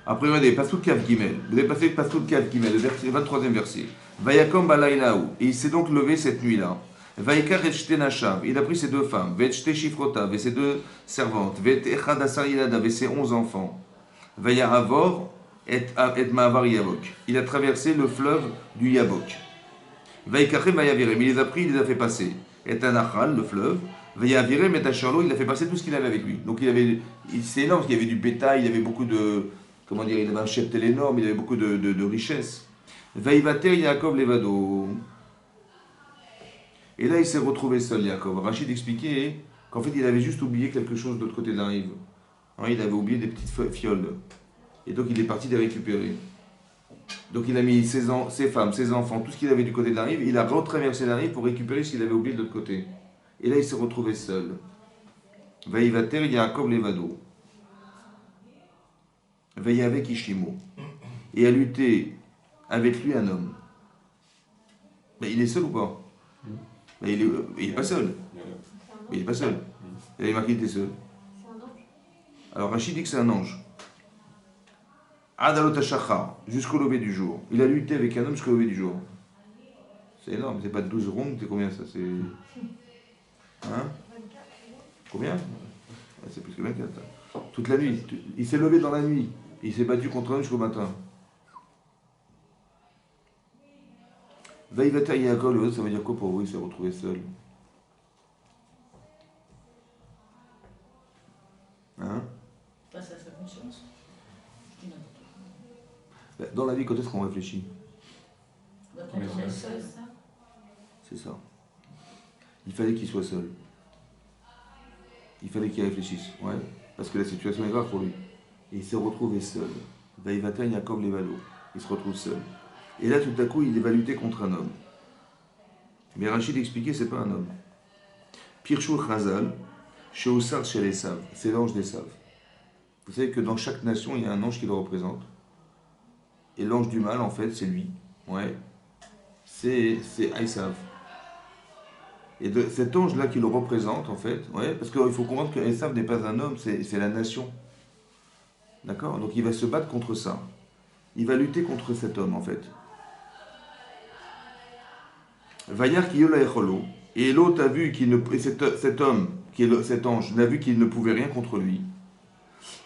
Après regardez, Passouk Kav Gimel. Vous avez passé Passouk Kav Gimel, le 23e verset. Vayakom Balaylaou. Et il s'est donc levé cette nuit-là. Vaikar et Shtenashav. Il a pris ses 2 femmes. Vet Shteshifrotav et ses 2 servantes. Vet Echadasar Yiladav et ses 11 enfants. Vayaravor et Maavar Yabok. Il a traversé le fleuve du Yabok. Vaikachem Vayavirem. Il les a pris, il les a fait passer. Et Anachal, le fleuve. Vayavirem et Acharlo. Il a fait passer tout ce qu'il avait avec lui. Donc c'est énorme parce qu'il y avait du bétail, il y avait beaucoup de. Comment dire, il avait un cheptel énorme, il avait beaucoup de richesses. Vaïvater Yaakov Levado. Et là, il s'est retrouvé seul, Yaakov. Rachid expliquait qu'en fait, il avait juste oublié quelque chose de l'autre côté de la rive. Il avait oublié des petites fioles. Et donc, il est parti les récupérer. Donc, il a mis ses femmes, ses enfants, tout ce qu'il avait du côté de la rive. Il a retraversé la rive pour récupérer ce qu'il avait oublié de l'autre côté. Et là, il s'est retrouvé seul. Vaïvater Yaakov Levado. Veille avec Ishimo. Et a lutté avec lui un homme. Mais il est seul ou pas? Mais il est pas seul. Mais il est pas seul. Il avait marqué qu'il était seul. Alors Rachid dit que c'est un ange. Adalot Hashachar, jusqu'au lever du jour. Il a lutté avec un homme jusqu'au lever du jour. C'est énorme, c'est pas 12 rondes, c'est combien ça? C'est. Hein? Combien? C'est plus que 24. Toute la nuit. Il s'est levé dans la nuit. Il s'est battu contre un jusqu'au matin. Vaïvata Yaakov, ça veut dire quoi pour vous? Il s'est retrouvé seul. Hein?
Face à sa conscience.
Dans la vie, quand est-ce qu'on réfléchit?
Quand on est seul, ça.
C'est ça. Il fallait qu'il soit seul. Il fallait qu'il réfléchisse. Ouais. Parce que la situation est grave pour lui. Et il s'est retrouvé seul. Vaïvata Yaakov Levalo. Il se retrouve seul. Et là, tout à coup, il va lutter contre un homme. Mais Rachid expliquait, c'est pas un homme. Pirchou Khazal, chez Oussar, chez les Saves. C'est l'ange des Saves. Vous savez que dans chaque nation, il y a un ange qui le représente. Et l'ange du mal, en fait, c'est lui. Ouais. C'est Aïsav. Et cet ange-là qui le représente, en fait, ouais, parce qu'il faut comprendre que Aïsav n'est pas un homme, c'est la nation. D'accord? Donc il va se battre contre ça. Il va lutter contre cet homme, en fait. Vayar ki yola echolo. Et l'autre a vu qu'il ne. Et cet homme, cet ange, n'a vu qu'il ne pouvait rien contre lui.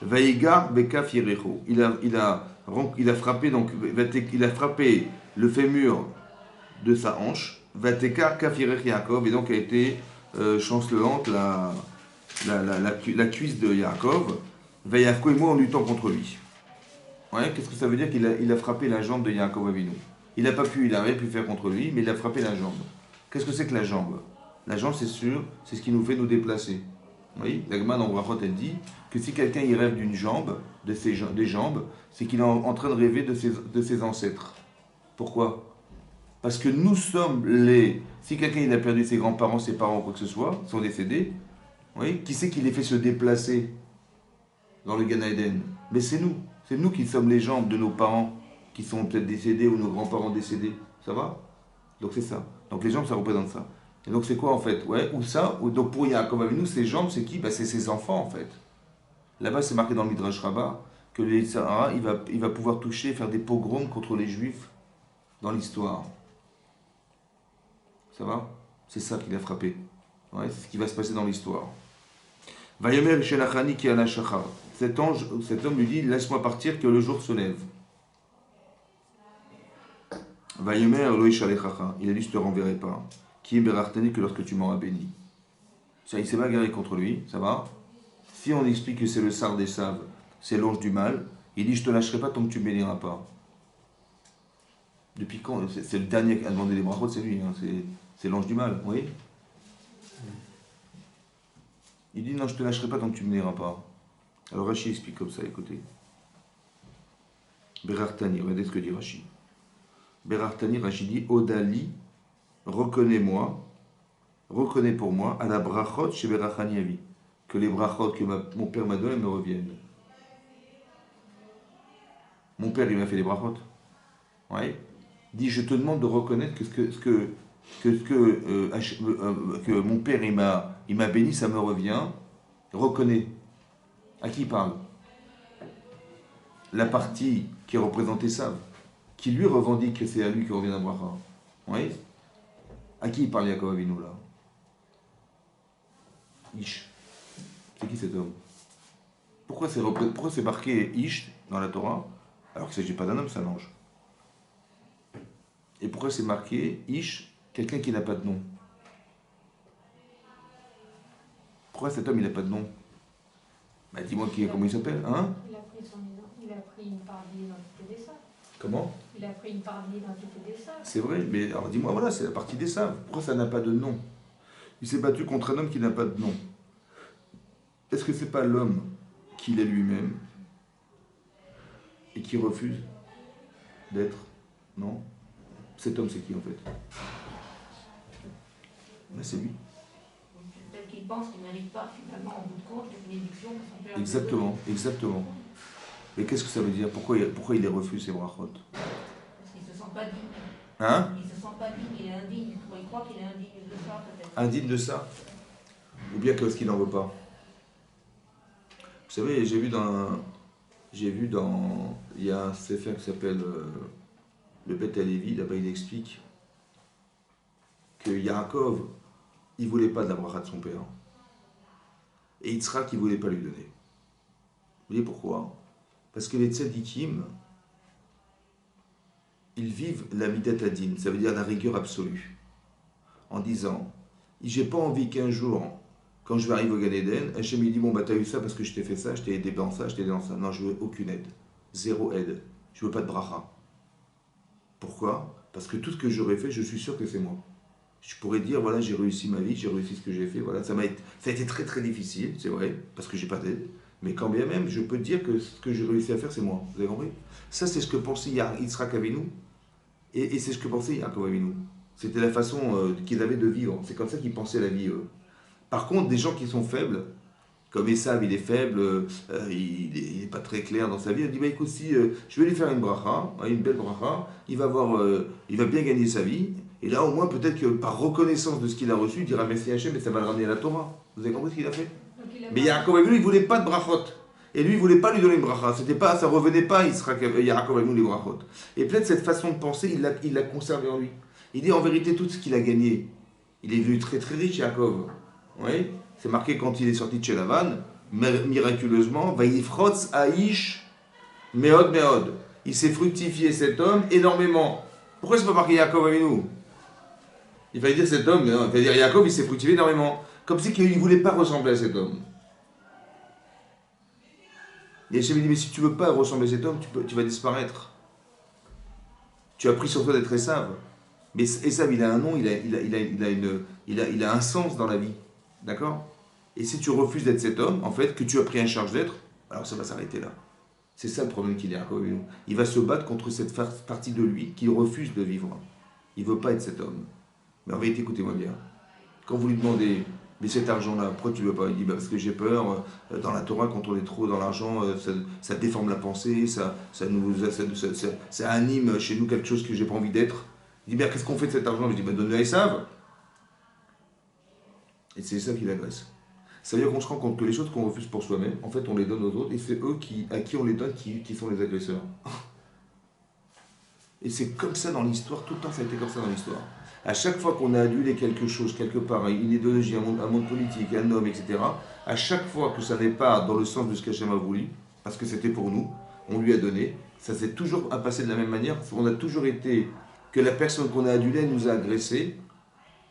Vaïgar beka firecho. Il a frappé, donc, il a frappé le fémur de sa hanche. Vateka kafirech Yaakov. Et donc a été chancelante la cuisse de Yaakov. Vaïarko et moi en luttant contre lui. Ouais, qu'est-ce que ça veut dire qu'il a frappé la jambe de Yaakov Avinu? Il n'avait pu faire contre lui, mais il a frappé la jambe. Qu'est-ce que c'est que la jambe? La jambe, c'est sûr, c'est ce qui nous fait nous déplacer. Oui, la Gemara dans Brachot, elle dit que si quelqu'un il rêve d'une jambe, des jambes, c'est qu'il est en train de rêver de ses ancêtres. Pourquoi? Parce que nous sommes les... Si quelqu'un il a perdu ses grands-parents, ses parents, quoi que ce soit, sont décédés, oui, qui c'est qui les fait se déplacer dans le Gan Eden? Mais c'est nous. C'est nous qui sommes les jambes de nos parents qui sont peut-être décédés ou nos grands-parents décédés. Ça va? Donc c'est ça. Donc les jambes, ça représente ça. Et donc c'est quoi en fait? Ouais, ou ça, donc pour Yaakov Avinu, ces jambes, c'est qui? Bah, c'est ses enfants en fait. Là-bas, c'est marqué dans le Midrash Rabbah que les Sahara, il va pouvoir toucher, faire des pogroms contre les Juifs dans l'histoire. Ça va? C'est ça qu'il a frappé. Ouais, c'est ce qui va se passer dans l'histoire. Vayomer Shenachani ki ana shachar. Cet homme lui dit, laisse-moi partir que le jour se lève. Vayomer Eloï Shalechacha. Il a dit, je te renverrai pas. Qui est berartani que lorsque tu m'auras béni. Ça, il s'est bagarré contre lui, ça va? Si on explique que c'est le sar des saves, c'est l'ange du mal, il dit, je te lâcherai pas tant que tu me béniras pas. Depuis quand? C'est le dernier à demander les brachot, c'est lui, hein, c'est l'ange du mal, oui? Il dit, non, je te lâcherai pas tant que tu me béniras pas. Alors Rashi explique comme ça, écoutez. Berartani, regardez ce que dit Rashi. Berartani, Rashi dit, Odali reconnais-moi, reconnais pour moi, à la brachot chez Berachani Avi, que les brachot que mon père m'a donné me reviennent. Mon père, il m'a fait des brachot. Ouais. Dit, je te demande de reconnaître que mon père, il m'a béni, ça me revient. Reconnais. À qui il parle? La partie qui est représentée Sav, qui lui revendique que c'est à lui qui revient la bracha. Oui. À qui il parle Yaakov Avinu là? Ish. C'est qui cet homme? Pourquoi c'est marqué Ish dans la Torah alors qu'il ne s'agit pas d'un homme, c'est un ange? Et pourquoi c'est marqué Ish, quelqu'un qui n'a pas de nom? Pourquoi cet homme il n'a pas de nom? Bah dis-moi comment il s'appelle, hein?
Il a pris une part de l'identité des saints.
Comment?
Il a pris une part de l'identité des saints.
C'est vrai, mais alors dis-moi, voilà, c'est la partie des saints. Pourquoi ça n'a pas de nom? Il s'est battu contre un homme qui n'a pas de nom. Est-ce que c'est pas l'homme qu'il est lui-même et qui refuse d'être? Non. Cet homme, c'est qui en fait? Ben, c'est lui.
Peut-être qu'il pense qu'il n'arrive pas finalement en bout de compte une bénédiction que son père.
Exactement, exactement. Mais qu'est-ce que ça veut dire? Pourquoi il les refuse, ces brachot?
Parce qu'il ne se sent pas digne.
Hein?
Il ne se sent pas digne, il est indigne. Il croit qu'il est indigne de ça, peut-être.
Indigne de ça? Ou bien qu'est-ce qu'il n'en veut pas? Vous savez, j'ai vu dans... Il y a un sefer qui s'appelle le Bet Alevi, là-bas il explique que Yaakov, il ne voulait pas de la bracha de son père. Et Yitzhak, il ne voulait pas lui donner. Vous voyez pourquoi? Parce que les tzadikim, ils vivent la midat adin, ça veut dire la rigueur absolue. En disant, j'ai pas envie qu'un jour, quand je vais arriver au Gan Eden, Hachem il dit, bon bah t'as eu ça parce que je t'ai fait ça, je t'ai aidé dans ça, je t'ai aidé dans ça. Non, je veux aucune aide. Zéro aide. Je veux pas de bracha. Pourquoi? Parce que tout ce que j'aurais fait, je suis sûr que c'est moi. Je pourrais dire, voilà, j'ai réussi ma vie, j'ai réussi ce que j'ai fait, voilà, ça a été très très difficile, c'est vrai, parce que j'ai pas d'aide. Mais quand bien même, je peux dire que ce que j'ai réussi à faire, c'est moi. Vous avez compris? Ça, c'est ce que pensait Yitzhak Avinu, et c'est ce que pensait Yaakov Avinu. C'était la façon qu'ils avaient de vivre. C'est comme ça qu'ils pensaient la vie, eux. Par contre, des gens qui sont faibles, comme Esav, il est faible, il n'est pas très clair dans sa vie, il dit, bah écoute, si je vais lui faire une bracha, une belle bracha, il va bien gagner sa vie, et là au moins peut-être que par reconnaissance de ce qu'il a reçu, il dira merci Hachem, et ça va le ramener à la Torah. Vous avez compris ce qu'il a fait? Mais Yaakov Avinu, il ne voulait pas de brachot. Et lui, il ne voulait pas lui donner une bracha. Ça ne revenait pas Yaakov Avinu les brachot. Et peut-être cette façon de penser, il l'a conservé en lui. Il dit en vérité tout ce qu'il a gagné. Il est devenu très très riche, Yaakov. Oui, c'est marqué quand il est sorti de chez Lavan, miraculeusement, Vaïfrotz Aïch Meod Meod. Il s'est fructifié cet homme énormément. Pourquoi c'est pas marqué Yaakov Avinu? Il fallait dire cet homme, mais non, il fallait dire Yaakov, il s'est fructifié énormément. Comme si qu'il ne voulait pas ressembler à cet homme. Et Hachem dit, mais si tu ne veux pas ressembler à cet homme, tu vas disparaître. Tu as pris sur toi d'être Esav. Mais Esav, il a un nom, il a un sens dans la vie. D'accord? Et si tu refuses d'être cet homme, en fait, que tu as pris en charge d'être, alors ça va s'arrêter là. C'est ça le problème qu'il a. Il va se battre contre cette partie de lui qu'il refuse de vivre. Il ne veut pas être cet homme. Mais en vérité, écoutez-moi bien. Quand vous lui demandez, mais cet argent-là, pourquoi tu ne veux pas? Il dit, bah parce que j'ai peur. Dans la Torah, quand on est trop dans l'argent, ça déforme la pensée, ça anime chez nous quelque chose que j'ai pas envie d'être. Il dit, bien qu'est-ce qu'on fait de cet argent? Je dis, bah donne-le à Esav. Et c'est ça qui l'agresse. Ça veut dire qu'on se rend compte que les choses qu'on refuse pour soi-même, en fait, on les donne aux autres, et c'est eux à qui on les donne qui sont les agresseurs. Et c'est comme ça dans l'histoire, tout le temps ça a été comme ça dans l'histoire. À chaque fois qu'on a adulé quelque chose, quelque part, une idéologie, un monde politique, un homme, etc., à chaque fois que ça n'est pas dans le sens de ce qu'Hachem a voulu, parce que c'était pour nous, on lui a donné, ça s'est toujours passé de la même manière, on a toujours été, que la personne qu'on a adulée nous a agressés,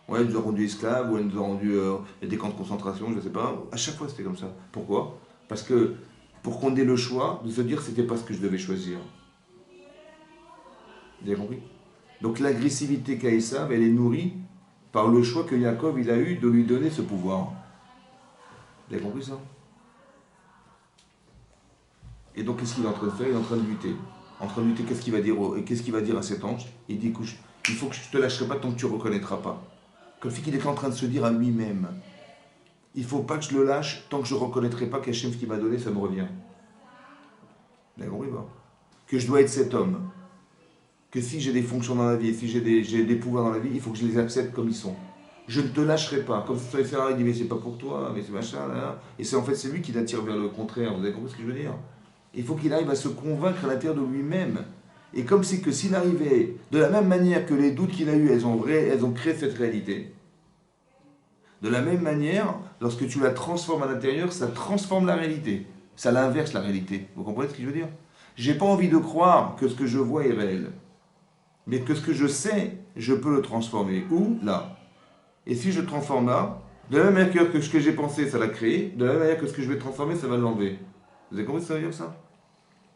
ouais, elle nous a rendus esclaves, ou elle nous a rendus des camps de concentration, je ne sais pas. À chaque fois, c'était comme ça. Pourquoi? Parce que pour qu'on ait le choix de se dire que c'était pas ce que je devais choisir. Vous avez compris? Donc l'agressivité qu'a Esav, elle est nourrie par le choix que Yaakov il a eu de lui donner ce pouvoir. Vous avez compris ça? Et donc qu'est-ce qu'il est en train de faire? Il est en train de lutter. En train de lutter, qu'est-ce qu'il va dire à cet ange? Il dit, écoute, Il faut que je te lâcherai pas tant que tu ne reconnaîtras pas. Comme si il est en train de se dire à lui-même, il ne faut pas que je le lâche tant que je ne reconnaîtrai pas qu'Hachem, ce qu'il m'a donné, ça me revient. Vous avez compris pas? Que je dois être cet homme. Que si j'ai des fonctions dans la vie, si j'ai des pouvoirs dans la vie, il faut que je les accepte comme ils sont. Je ne te lâcherai pas. Comme ça, il dit, mais c'est pas pour toi, mais c'est machin, là. Et c'est en fait, c'est lui qui l'attire vers le contraire. Vous avez compris ce que je veux dire? Il faut qu'il arrive à se convaincre à l'intérieur de lui-même. Et comme c'est que s'il arrivait, de la même manière que les doutes qu'il a eus, elles ont créé cette réalité. De la même manière, lorsque tu la transformes à l'intérieur, ça transforme la réalité. Ça l'inverse la réalité. Vous comprenez ce que je veux dire? J'ai pas envie de croire que ce que je vois est réel. Mais que ce que je sais, je peux le transformer. Où? Là. Et si je le transforme là, de la même manière que ce que j'ai pensé, ça l'a créé, de la même manière que ce que je vais transformer, ça va l'enlever. Vous avez compris ce que ça veut dire ça?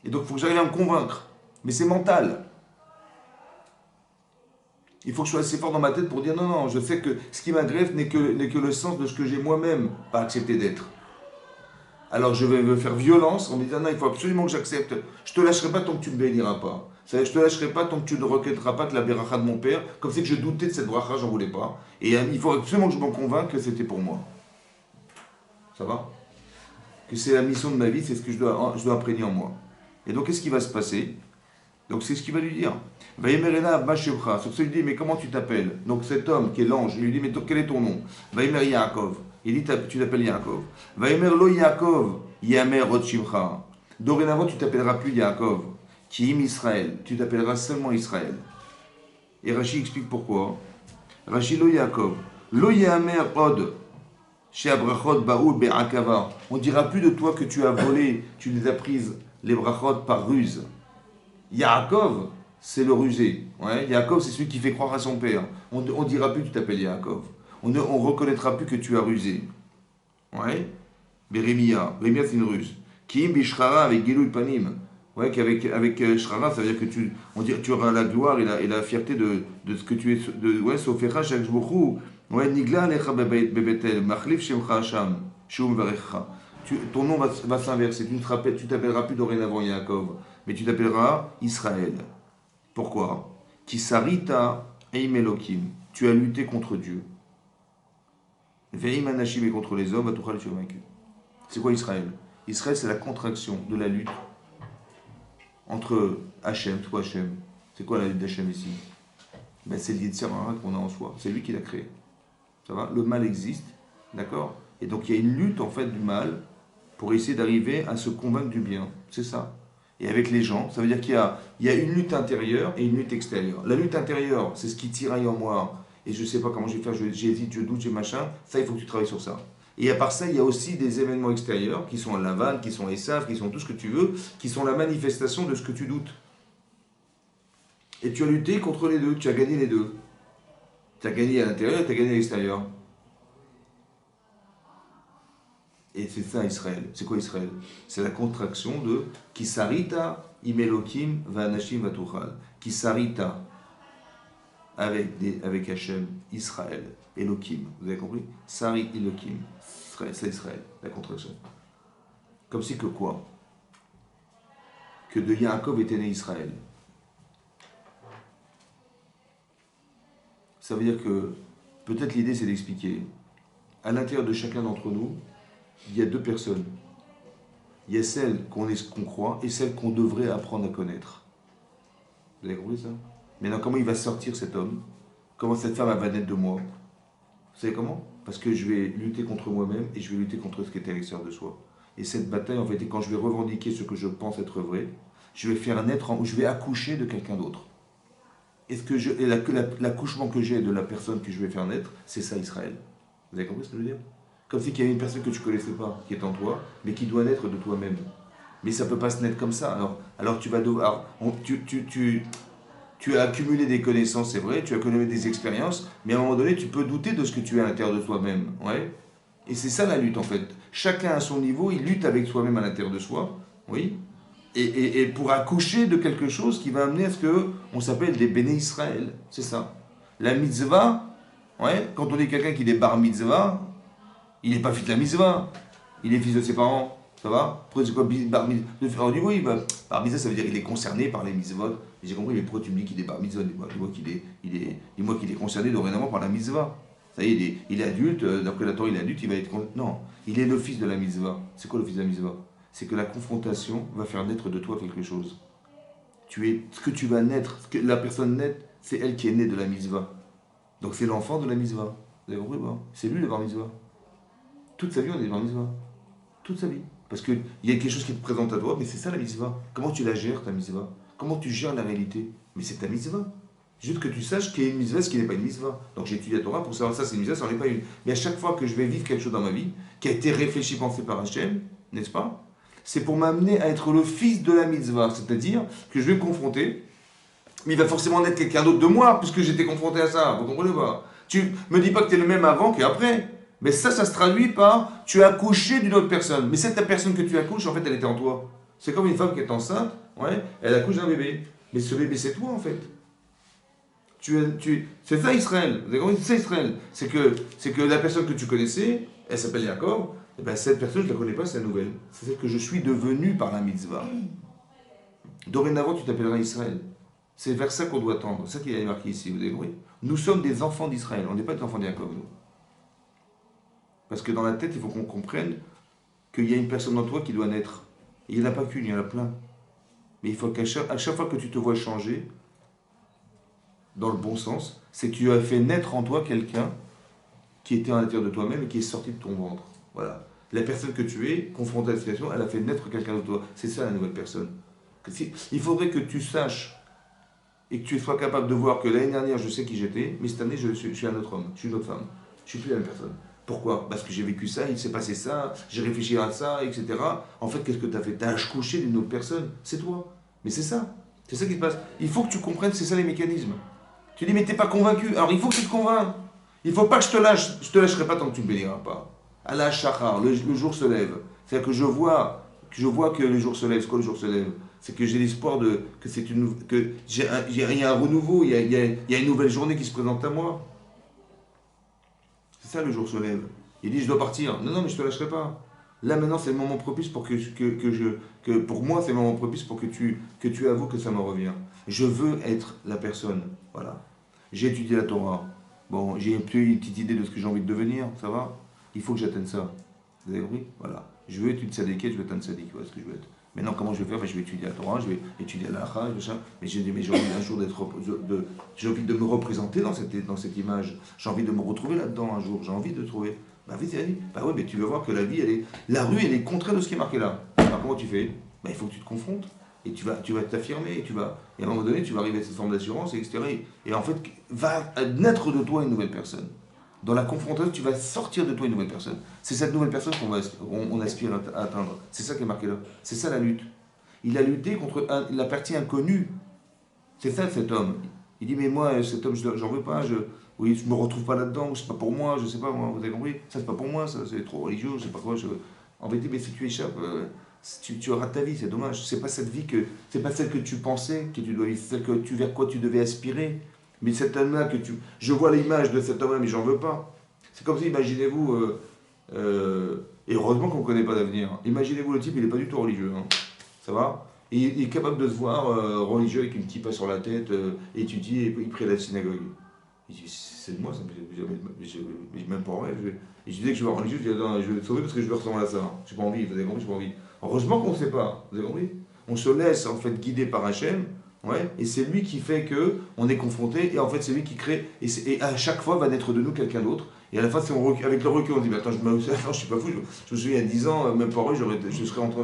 Et donc il faut que j'arrive à me convaincre. Mais c'est mental. Il faut que je sois assez fort dans ma tête pour dire non, non, je sais que ce qui m'agresse n'est que le sens de ce que j'ai moi-même pas accepté d'être. Alors je vais me faire violence en me disant non, il faut absolument que j'accepte. Je ne te lâcherai pas tant que tu ne me béniras pas. C'est-à-dire, je ne te lâcherai pas tant que tu ne reconnaîtras pas que la béracha de mon père, comme c'est que je doutais de cette bracha, j'en voulais pas. Et il faut absolument que je m'en convainque que c'était pour moi. Ça va? Que c'est la mission de ma vie, c'est ce que je dois imprégner en moi. Et donc qu'est-ce qui va se passer? Donc c'est ce qu'il va lui dire. Vaïmerena Bashevcha. Sur ce, il lui dit, mais comment tu t'appelles? Donc cet homme qui est l'ange, il lui dit, mais quel est ton nom? Vaïmer Yaakov. Il dit, tu t'appelles Yaakov. Vaïmer lo Yaakov, Yamer Rotshimcha. Dorénavant, tu t'appelleras plus Yaakov. Kiim Israël. Tu t'appelleras seulement Israël. Et Rashi explique pourquoi. Rashi lo Yaakov. Lo Yamer Od. Chez Abrachot Baoud Be'akava. On ne dira plus de toi que tu as volé, tu les as prises, les brachot par ruse. Yaakov, c'est le rusé. Ouais, Yaakov, c'est celui qui fait croire à son père. On ne dira plus que tu t'appelles Yaakov. On ne reconnaîtra plus que tu as rusé. Ouais. Rémia, c'est une ruse. Kim Bishrara avec Gilul Panim. Ouais, qu'avec Shrara, ça veut dire que tu auras la gloire et la fierté de ce que tu es. Ouais, Sofecha Shakshbochou. Ouais, Nigla Alecha Bebetel, Machlif Shemcha Hasham, Shum Varecha. Ton nom va s'inverser. Tu t'appelleras plus dorénavant Yaakov, mais tu t'appelleras Israël. Pourquoi? Kisarita Eim Elokim. Tu as lutté contre Dieu. Veim Anashim et contre les hommes, Atuchal tu es vaincu. C'est quoi Israël? Israël, c'est la contraction de la lutte entre Hachem, toi Hachem. C'est quoi la lutte d'Hachem ici? Ben, c'est le Yetzer Hara qu'on a en soi. C'est lui qui l'a créé. Ça va? Le mal existe, d'accord? Et donc il y a une lutte en fait du mal pour essayer d'arriver à se convaincre du bien. C'est ça. Et avec les gens, ça veut dire qu'il y a une lutte intérieure et une lutte extérieure. La lutte intérieure, c'est ce qui tiraille en moi. Et je ne sais pas comment je vais faire, j'hésite, je doute, j'ai machin. Ça, il faut que tu travailles sur ça. Et à part ça, il y a aussi des événements extérieurs qui sont Lavan, qui sont Esav, qui sont tout ce que tu veux, qui sont la manifestation de ce que tu doutes. Et tu as lutté contre les deux, tu as gagné les deux. Tu as gagné à l'intérieur et tu as gagné à l'extérieur. Et c'est ça Israël. C'est quoi Israël? C'est la contraction de Kisarita Imelokim Vanashim Vatuchal. Kisarita avec Hachem, Israël, Elokim. Vous avez compris? Sari Elokim. C'est Israël, la contraction. Comme si que quoi? Que de Yaakov était né Israël. Ça veut dire que, peut-être l'idée c'est d'expliquer, à l'intérieur de chacun d'entre nous, il y a deux personnes. Il y a celle qu'on croit et celle qu'on devrait apprendre à connaître. Vous avez compris ça? Maintenant, comment il va sortir cet homme? Comment cette femme va naître de moi? Vous savez comment? Parce que je vais lutter contre moi-même et je vais lutter contre ce qui est à l'extérieur de soi. Et cette bataille, en fait, et quand je vais revendiquer ce que je pense être vrai, je vais faire naître, je vais accoucher de quelqu'un d'autre. L'accouchement que j'ai de la personne que je vais faire naître, c'est ça Israël. Vous avez compris ce que je veux dire? Comme si il y avait une personne que tu ne connaissais pas, qui est en toi, mais qui doit naître de toi-même. Mais ça ne peut pas se naître comme ça. Alors tu vas devoir... Tu as accumulé des connaissances, c'est vrai, tu as accumulé des expériences, mais à un moment donné, tu peux douter de ce que tu es à l'intérieur de toi-même. Ouais. Et c'est ça la lutte, en fait. Chacun à son niveau, il lutte avec soi-même à l'intérieur de soi. Oui. Et pour accoucher de quelque chose qui va amener à ce qu'on s'appelle des béné Israël. C'est ça. La mitzvah, ouais, quand on dit quelqu'un qui est bar mitzvah, il n'est pas fils de la mitzvah. Il est fils de ses parents. Ça va? Pourquoi c'est quoi bar mitzvah? On dit oui, bar mitzvah, ça veut dire qu'il est concerné par les mitzvot. Et j'ai compris, mais pourquoi tu me dis qu'il est bar mitzvah? Dis-moi qu'il est concerné dorénavant par la mitzvah. Ça y est, il est adulte, d'après la Torah, il est adulte, il va être... Non, il est le fils de la mitzvah. C'est quoi le fils de la mitzvah? C'est que la confrontation va faire naître de toi quelque chose. Ce que tu vas naître, la personne naître, c'est elle qui est née de la mitzvah. Donc c'est l'enfant de la mitzvah. Vous avez compris pas? C'est lui le bar mitzvah. Toute sa vie, on est bar mitzvah. Toute sa vie. Parce qu'il y a quelque chose qui te présente à toi, mais c'est ça la mitzvah. Comment tu la gères, ta mitzvah? Comment tu gères la réalité? Mais c'est ta mitzvah. Juste que tu saches qu'il y a une mitzvah, ce qui n'est pas une mitzvah. Donc j'ai étudié la Torah pour savoir ça, c'est une mitzvah, ça n'en est pas une. Mais à chaque fois que je vais vivre quelque chose dans ma vie, qui a été réfléchi, pensé par Hachem, n'est-ce pas? C'est pour m'amener à être le fils de la mitzvah. C'est-à-dire que je vais me confronter, mais il va forcément naître quelqu'un d'autre de moi, puisque j'étais confronté à ça. Vous comprenez pas? Tu me dis pas que tu es le même avant qu'après. Mais ça se traduit par tu as accouché d'une autre personne. Mais cette personne que tu accouches, en fait, elle était en toi. C'est comme une femme qui est enceinte, ouais, elle accouche d'un bébé. Mais ce bébé, c'est toi, en fait. C'est ça Israël. Vous avez compris? C'est ça Israël. C'est que la personne que tu connaissais, elle s'appelle Jacob, et ben cette personne, je ne la connais pas, c'est la nouvelle. C'est celle que je suis devenu par la mitzvah. Dorénavant, tu t'appelleras Israël. C'est vers ça qu'on doit tendre. C'est ça qu'il y a marqué ici, vous avez compris? Nous sommes des enfants d'Israël. On n'est pas des enfants de Jacob, nous. Parce que dans la tête, il faut qu'on comprenne qu'il y a une personne en toi qui doit naître. Et il n'y en a pas qu'une, il y en a plein. Mais il faut qu'à chaque fois que tu te vois changer, dans le bon sens, c'est que tu as fait naître en toi quelqu'un qui était à l'intérieur de toi-même et qui est sorti de ton ventre. Voilà. La personne que tu es, confrontée à la situation, elle a fait naître quelqu'un de toi. C'est ça la nouvelle personne. Il faudrait que tu saches et que tu sois capable de voir que l'année dernière, je sais qui j'étais, mais cette année, je suis un autre homme, je suis une autre femme. Je ne suis plus la même personne. Pourquoi? Parce que j'ai vécu ça, il s'est passé ça, j'ai réfléchi à ça, etc. En fait, qu'est-ce que tu as fait? Tu as couché d'une autre personne. C'est toi. Mais c'est ça. C'est ça qui se passe. Il faut que tu comprennes, c'est ça les mécanismes. Tu dis, mais t'es pas convaincu. Alors il faut que tu te convainques. Il ne faut pas que je te lâche. Je te lâcherai pas tant que tu ne me béniras pas. Allah Shachar, le jour se lève. C'est-à-dire que je vois que le jour se lève. C'est quoi le jour se lève? C'est que j'ai l'espoir qu'il y a un renouveau, il y a une nouvelle journée qui se présente à moi. C'est ça le jour se lève. Il dit, je dois partir. Non, mais je ne te lâcherai pas. Là maintenant c'est le moment propice pour pour moi c'est le moment propice pour que tu avoues que ça me revient. Je veux être la personne. Voilà. J'ai étudié la Torah. Bon, j'ai une petite idée de ce que j'ai envie de devenir, ça va? Il faut que j'atteigne ça. Vous avez compris? Voilà. Je veux être une tzadikette, je veux être un tzadik. Voilà ce que je veux être. Maintenant, comment je vais faire? Ben, je vais étudier la Torah, je vais étudier la Halacha, mais j'ai envie un jour j'ai envie de me représenter dans cette image. J'ai envie de me retrouver là-dedans un jour. J'ai envie de trouver. Bah oui, mais tu vas voir que la rue, elle est contraire de ce qui est marqué là. Alors comment tu fais? Bah, il faut que tu te confrontes. Et tu vas t'affirmer, et à un moment donné, tu vas arriver à cette forme d'assurance, etc. Et en fait, va naître de toi une nouvelle personne. Dans la confrontation, tu vas sortir de toi une nouvelle personne. C'est cette nouvelle personne qu'on aspire à atteindre. C'est ça qui est marqué là. C'est ça la lutte. Il a lutté contre la partie inconnue. C'est ça cet homme. Il dit, mais moi, cet homme, j'en veux pas, je me retrouve pas là-dedans, c'est pas pour moi, je sais pas, moi, vous avez compris? Ça, c'est pas pour moi, ça, c'est trop religieux, je sais pas quoi. En vérité, mais si tu échappes, tu auras ta vie, c'est dommage. C'est pas cette vie c'est pas celle que tu pensais que tu dois vivre, c'est celle vers quoi tu devais aspirer. Mais cet homme-là, je vois l'image de cet homme-là, mais j'en veux pas. C'est comme si, imaginez-vous, et heureusement qu'on ne connaît pas d'avenir. Imaginez-vous le type, il n'est pas du tout religieux, hein. Ça va? Et il est capable de se voir religieux avec une kippa sur la tête, étudier, et il prie à la synagogue. Il dit, c'est de moi, ça me même pas en rêve. Et je disais que je vais voir religieux, je dis, attends, je vais te sauver parce que je veux ressembler à ça. J'ai pas envie, vous avez compris, j'ai pas envie. Heureusement qu'on ne sait pas, vous avez compris? On se laisse en fait guider par Hachem, ouais, et c'est lui qui fait que on est confronté, et en fait c'est lui qui crée, et à chaque fois va naître de nous quelqu'un d'autre. Et à la fin, avec le recul, on dit, mais attends, je suis pas fou, je me souviens il y a 10 ans, même pas en vrai, je serais rentré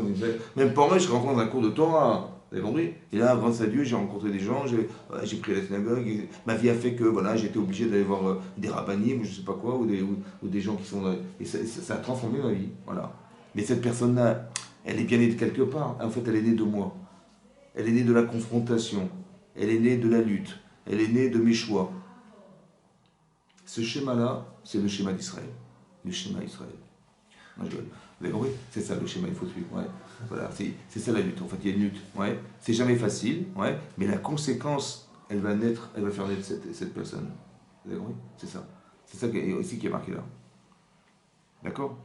dans un cours de Torah. Vous avez compris? Et là, grâce à Dieu, j'ai rencontré des gens, j'ai pris la synagogue, et ma vie a fait que voilà, j'ai été obligé d'aller voir des rabbinim, ou je sais pas quoi, ou des gens qui sont là. Et ça a transformé ma vie. Voilà. Mais cette personne-là, elle est bien née de quelque part. En fait, elle est née de moi. Elle est née de la confrontation. Elle est née de la lutte. Elle est née de mes choix. Ce schéma-là, c'est le schéma d'Israël. Le schéma Israël. Non, je rigole. Vous avez compris? C'est ça le schéma, il faut suivre. Ouais. Voilà, c'est ça la lutte. En fait, il y a une lutte. Ouais. C'est jamais facile, ouais. Mais la conséquence, elle va faire naître cette personne. Vous avez compris? C'est ça. C'est ça aussi qui est marqué là. D'accord?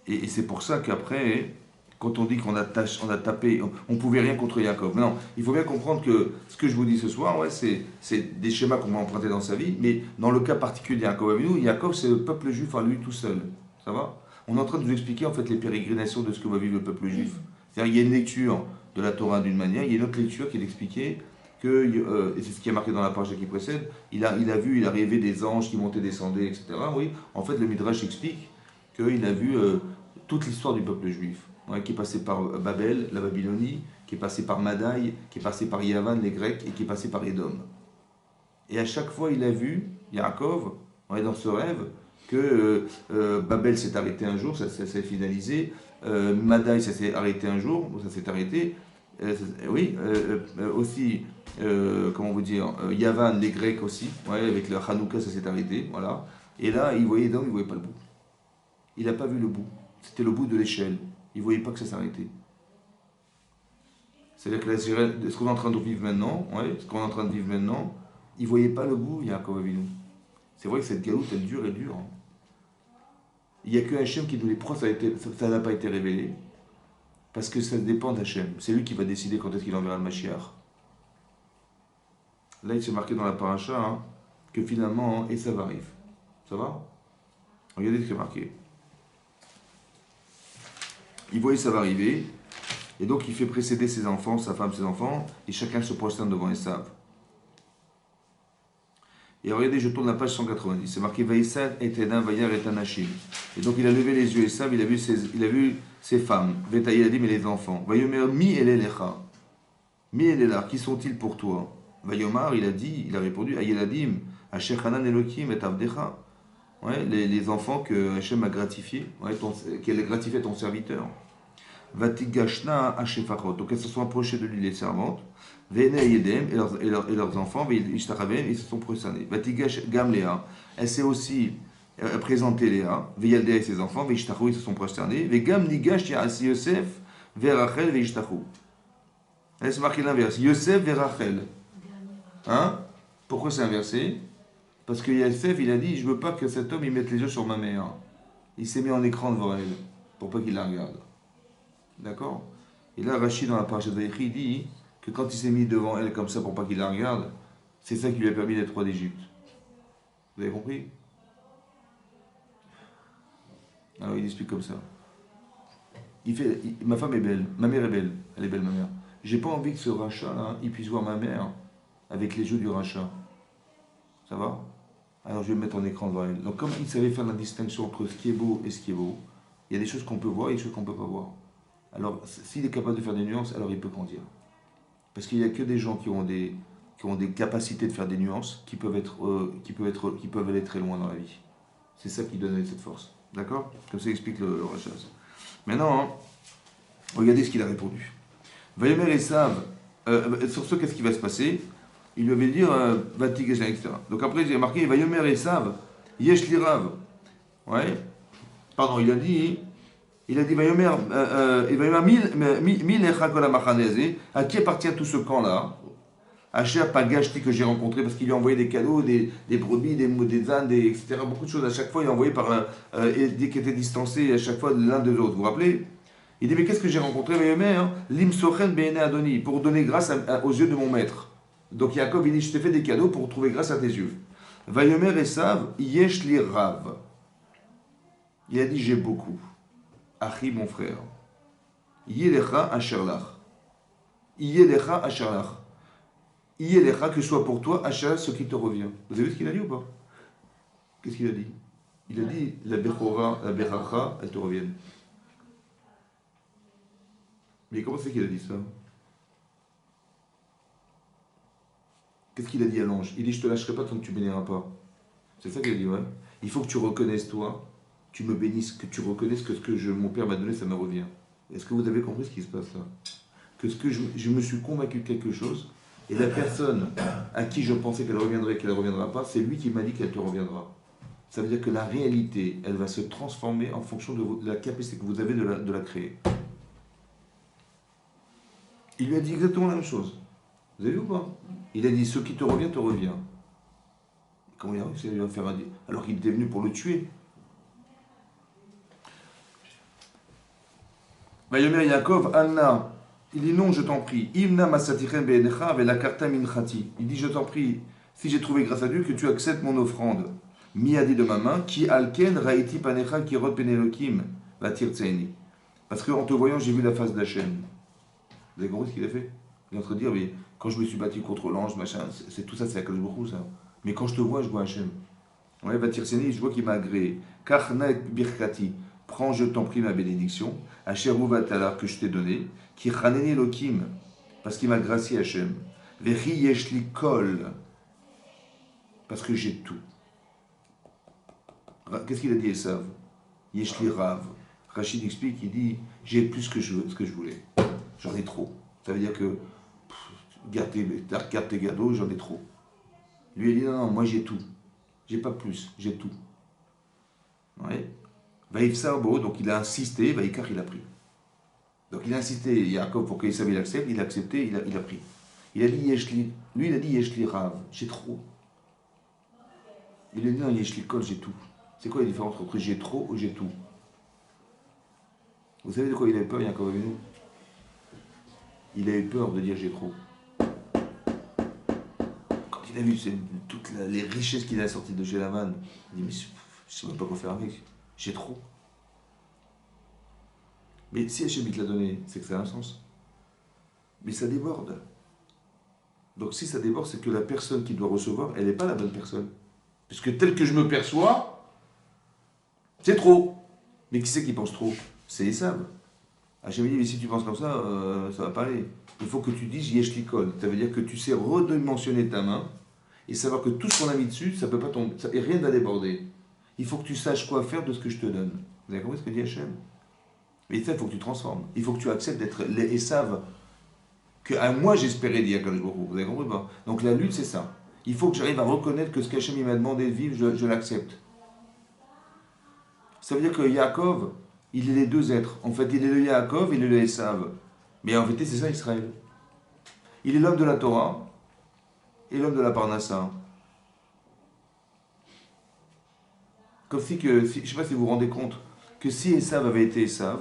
Et c'est pour ça qu'après, quand on dit qu'on a tapé, on ne pouvait rien contre Yaakov. Non, il faut bien comprendre que ce que je vous dis ce soir, ouais, c'est des schémas qu'on va emprunter dans sa vie, mais dans le cas particulier de Yaakov Avinu, Yaakov c'est le peuple juif à lui tout seul. Ça va? On est en train de vous expliquer en fait les pérégrinations de ce que va vivre le peuple juif. C'est-à-dire il y a une lecture de la Torah d'une manière, il y a une autre lecture qui est d'expliquer que, et c'est ce qui est marqué dans la page qui précède, il a rêvé des anges qui montaient, descendaient, etc. Oui, en fait le Midrash explique qu'il a vu toute l'histoire du peuple juif, ouais, qui est passé par Babel, la Babylonie, qui est passé par Madaï, qui est passé par Yavan, les Grecs, et qui est passé par Édom. Et à chaque fois il a vu, Yaakov, ouais, dans ce rêve, que Babel s'est arrêté un jour, ça s'est finalisé, Madaï ça s'est arrêté un jour, ça s'est arrêté, aussi, comment vous dire, Yavan, les Grecs aussi, ouais, avec le Hanouka ça s'est arrêté, voilà. Et là, il voyait donc, il ne voyait pas le bout. Il n'a pas vu le bout. C'était le bout de l'échelle. Il ne voyait pas que ça s'arrêtait. C'est-à-dire que ce qu'on est en train de vivre maintenant, ouais, il ne voyait pas le bout, Yaakov Avinu. C'est vrai que cette galoute, elle dure. Hein. Il n'y a que Hachem qui nous les prend, ça n'a pas été révélé. Parce que ça dépend d'Hachem. C'est lui qui va décider quand est-ce qu'il enverra le Mashiach. Là, il s'est marqué dans la paracha hein, que finalement, hein, Esav arrive. Ça va? Regardez ce qui est marqué. Il voit Esav arriver, et donc il fait précéder ses enfants, sa femme, ses enfants, et chacun se prosterne devant Esav. Et regardez, je tourne la page 190, c'est marqué Vaïsad et Tedan Vayar et Tanashim. Et donc il a levé les yeux, Esav, il a vu ses femmes, Vetaïadim et les enfants. Vayomer mi elelecha. Mi elelah, qui sont-ils pour toi? Vayomar, il a répondu, Ayeladim, Asher Hanan Elohim et Avdecha. Ouais, les enfants que Hachem a gratifiés, ouais, qu'elle a gratifié à ton serviteur. Vatigashna Hashefachot. Donc elles se sont approchées de lui, les servantes. Vene Yedem et leurs enfants, Ishtaraven, ils se sont prosternés. Vatigash Gamléa. Elle s'est aussi présentée Léa. Veyaldea et ses enfants, Veishtachu, ils se sont prosternés. Vegam Nigash Yaasi Yosef, Verachel, Veishtachu. Elle se marque l'inverse. Yosef, Verachel. Hein? Pourquoi c'est inversé? Parce que Yosef, il a dit, je veux pas que cet homme il mette les yeux sur ma mère. Il s'est mis en écran devant elle, pour pas qu'il la regarde. D'accord? Et là, Rachid, dans la parasha de Vaïchi, dit que quand il s'est mis devant elle comme ça pour pas qu'il la regarde, c'est ça qui lui a permis d'être roi d'Égypte. Vous avez compris? Alors il explique comme ça. Ma femme est belle, ma mère est belle, elle est belle ma mère. J'ai pas envie que ce rachat là, il puisse voir ma mère avec les yeux du rachat. Ça va? Alors je vais me mettre en écran devant elle. Donc comme il savait faire la distinction entre ce qui est beau et ce qui est beau, il y a des choses qu'on peut voir et des choses qu'on ne peut pas voir. Alors s'il est capable de faire des nuances, alors il peut grandir. Parce qu'il n'y a que des gens qui ont des capacités de faire des nuances qui peuvent aller très loin dans la vie. C'est ça qui donne cette force. D'accord? Comme ça explique le rachat. Maintenant, hein, regardez ce qu'il a répondu. Vayomer Esav, sur ce, qu'est-ce qui va se passer? Il lui avait dit, etc. Donc après, il a marqué, Vayomer Esav, Yesh Lirav. Ouais. Pardon, il a dit, Vayomer, Milecha Kol HaMachaneh, à qui appartient tout ce camp-là? Asher Pagashti que j'ai rencontré, parce qu'il lui a envoyé des cadeaux, des brebis, des ânes, etc. Beaucoup de choses à chaque fois, il a envoyé par qui étaient distancés à chaque fois l'un de l'autre. Vous vous rappelez? Il dit, mais qu'est-ce que j'ai rencontré? Vayomer, Lim Sochen Be'ene Adoni, pour donner grâce aux yeux de mon maître. Donc Yaakov, il dit, je t'ai fait des cadeaux pour trouver grâce à tes yeux. Vayomer Esav, Yesh li Rav. Il a dit, j'ai beaucoup. Achi, mon frère. Yelecha Asherlach. Yelecha Asherlach. Yelecha, que soit pour toi, Asherlach, ce qui te revient. Vous avez vu ce qu'il a dit ou pas? Qu'est-ce qu'il a dit? Il a dit, la Bechora, la Bechacha, elle te revienne. Mais comment c'est qu'il a dit ça? Qu'est-ce qu'il a dit à l'ange? Il dit, je te lâcherai pas tant que tu béniras pas. C'est ça qu'il a dit, ouais. Il faut que tu reconnaisses toi, tu me bénisses, que tu reconnaisses que ce que mon père m'a donné, ça me revient. Est-ce que vous avez compris ce qui se passe là? Que ce que je me suis convaincu de quelque chose, et la personne à qui je pensais qu'elle reviendrait et qu'elle ne reviendra pas, c'est lui qui m'a dit qu'elle te reviendra. Ça veut dire que la réalité, elle va se transformer en fonction de la capacité que vous avez de la créer. Il lui a dit exactement la même chose. Vous avez vu ou pas? Il a dit, ce qui te revient, te revient. Comment il a réussi à lui faire dire? Alors qu'il était venu pour le tuer. Vayomer Yaakov, Anna, il dit non, je t'en prie. Imna masatichem be'enecha velakarta minchati. Il dit, je t'en prie, si j'ai trouvé grâce à Dieu, que tu acceptes mon offrande. Miadi de ma main, qui alken raiti panecha kirot penelokim, va tirtseini. Parce qu'en te voyant, j'ai vu la face d'Hachem. Vous avez compris ce qu'il a fait? Il est en train de dire, mais quand je me suis battu contre l'ange, machin, c'est tout ça, c'est Akadosh Baruch Hu, ça. Mais quand je te vois, je vois Hachem. Ouais, va tirtseini, je vois qu'il m'a agréé. Kachna birkati. Prends, je t'en prie, ma bénédiction, Asheruvat talar que je t'ai donné, qui chaneni Elokim, parce qu'il m'a gracié Hachem, Vechi yeshli kol, parce que j'ai tout. Qu'est-ce qu'il a dit, Esav? Yeshli rav. Rachid explique, il dit, j'ai plus ce que je voulais. J'en ai trop. Ça veut dire que, garde tes cadeaux, j'en ai trop. Lui, il dit, non, moi j'ai tout. J'ai pas plus, j'ai tout. Ouais. Vaïfsarbo, donc il a insisté, Vaïkar il a pris. Donc il a insisté, Yaakov, pour qu'Esav il accepte, il a accepté, il a pris. Il a dit Yeshli, lui il a dit Yeshli Rav, j'ai trop. Il a dit non, Yeshli Kol, j'ai tout. C'est quoi la différence entre j'ai trop ou j'ai tout? Vous savez de quoi il a eu peur, Yaakov avec nous? Il a eu peur de dire j'ai trop. Quand il a vu toutes les richesses qu'il a sorties de chez Lavan, il dit mais je sais même pas quoi faire avec. J'ai trop. Mais si Hachem te l'a donné, c'est que ça a un sens. Mais ça déborde. Donc si ça déborde, c'est que la personne qui doit recevoir, elle n'est pas la bonne personne. Puisque tel que je me perçois, c'est trop. Mais qui c'est qui pense trop? C'est Esav. Hachem dit, mais si tu penses comme ça va pas aller. Il faut que tu dises Yesh Likol. Ça veut dire que tu sais redimensionner ta main et savoir que tout ce qu'on a mis dessus, ça peut pas tomber, et rien va déborder. Il faut que tu saches quoi faire de ce que je te donne. Vous avez compris ce que dit Hachem? Mais ça, il faut que tu transformes. Il faut que tu acceptes d'être les Esav que à moi j'espérais dire Akadosh Baruch Hu. Vous avez compris pas? Donc la lutte, c'est ça. Il faut que j'arrive à reconnaître que ce qu'Hachem m'a demandé de vivre, je l'accepte. Ça veut dire que Yaakov, il est les deux êtres. En fait, il est le Yaakov, il est le Esav. Mais en fait, c'est ça Israël. Il est l'homme de la Torah et l'homme de la Parnassa. Comme si je ne sais pas si vous vous rendez compte, que si Esav avait été Esav,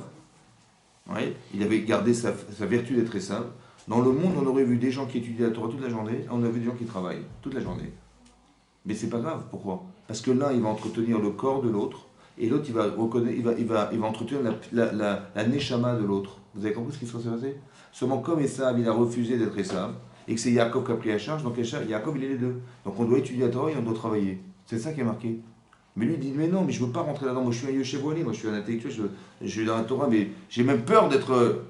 ouais, il avait gardé sa vertu d'être Esav, dans le monde, on aurait vu des gens qui étudient la Torah toute la journée, et on a vu des gens qui travaillent toute la journée. Mais c'est pas grave, pourquoi? Parce que l'un, il va entretenir le corps de l'autre, et l'autre, il va entretenir la neshama de l'autre. Vous avez compris ce qui se passé? Seulement, comme Esav, il a refusé d'être Esav, et que c'est Yaakov qui a pris la charge, donc Yaakov, il est les deux. Donc on doit étudier la Torah et on doit travailler. C'est ça qui est marqué. Mais lui, il dit, mais non, mais je ne veux pas rentrer là-dedans. Moi, je suis un Yeshevoli, moi, je suis un intellectuel, je suis dans la Torah, mais j'ai même peur d'être...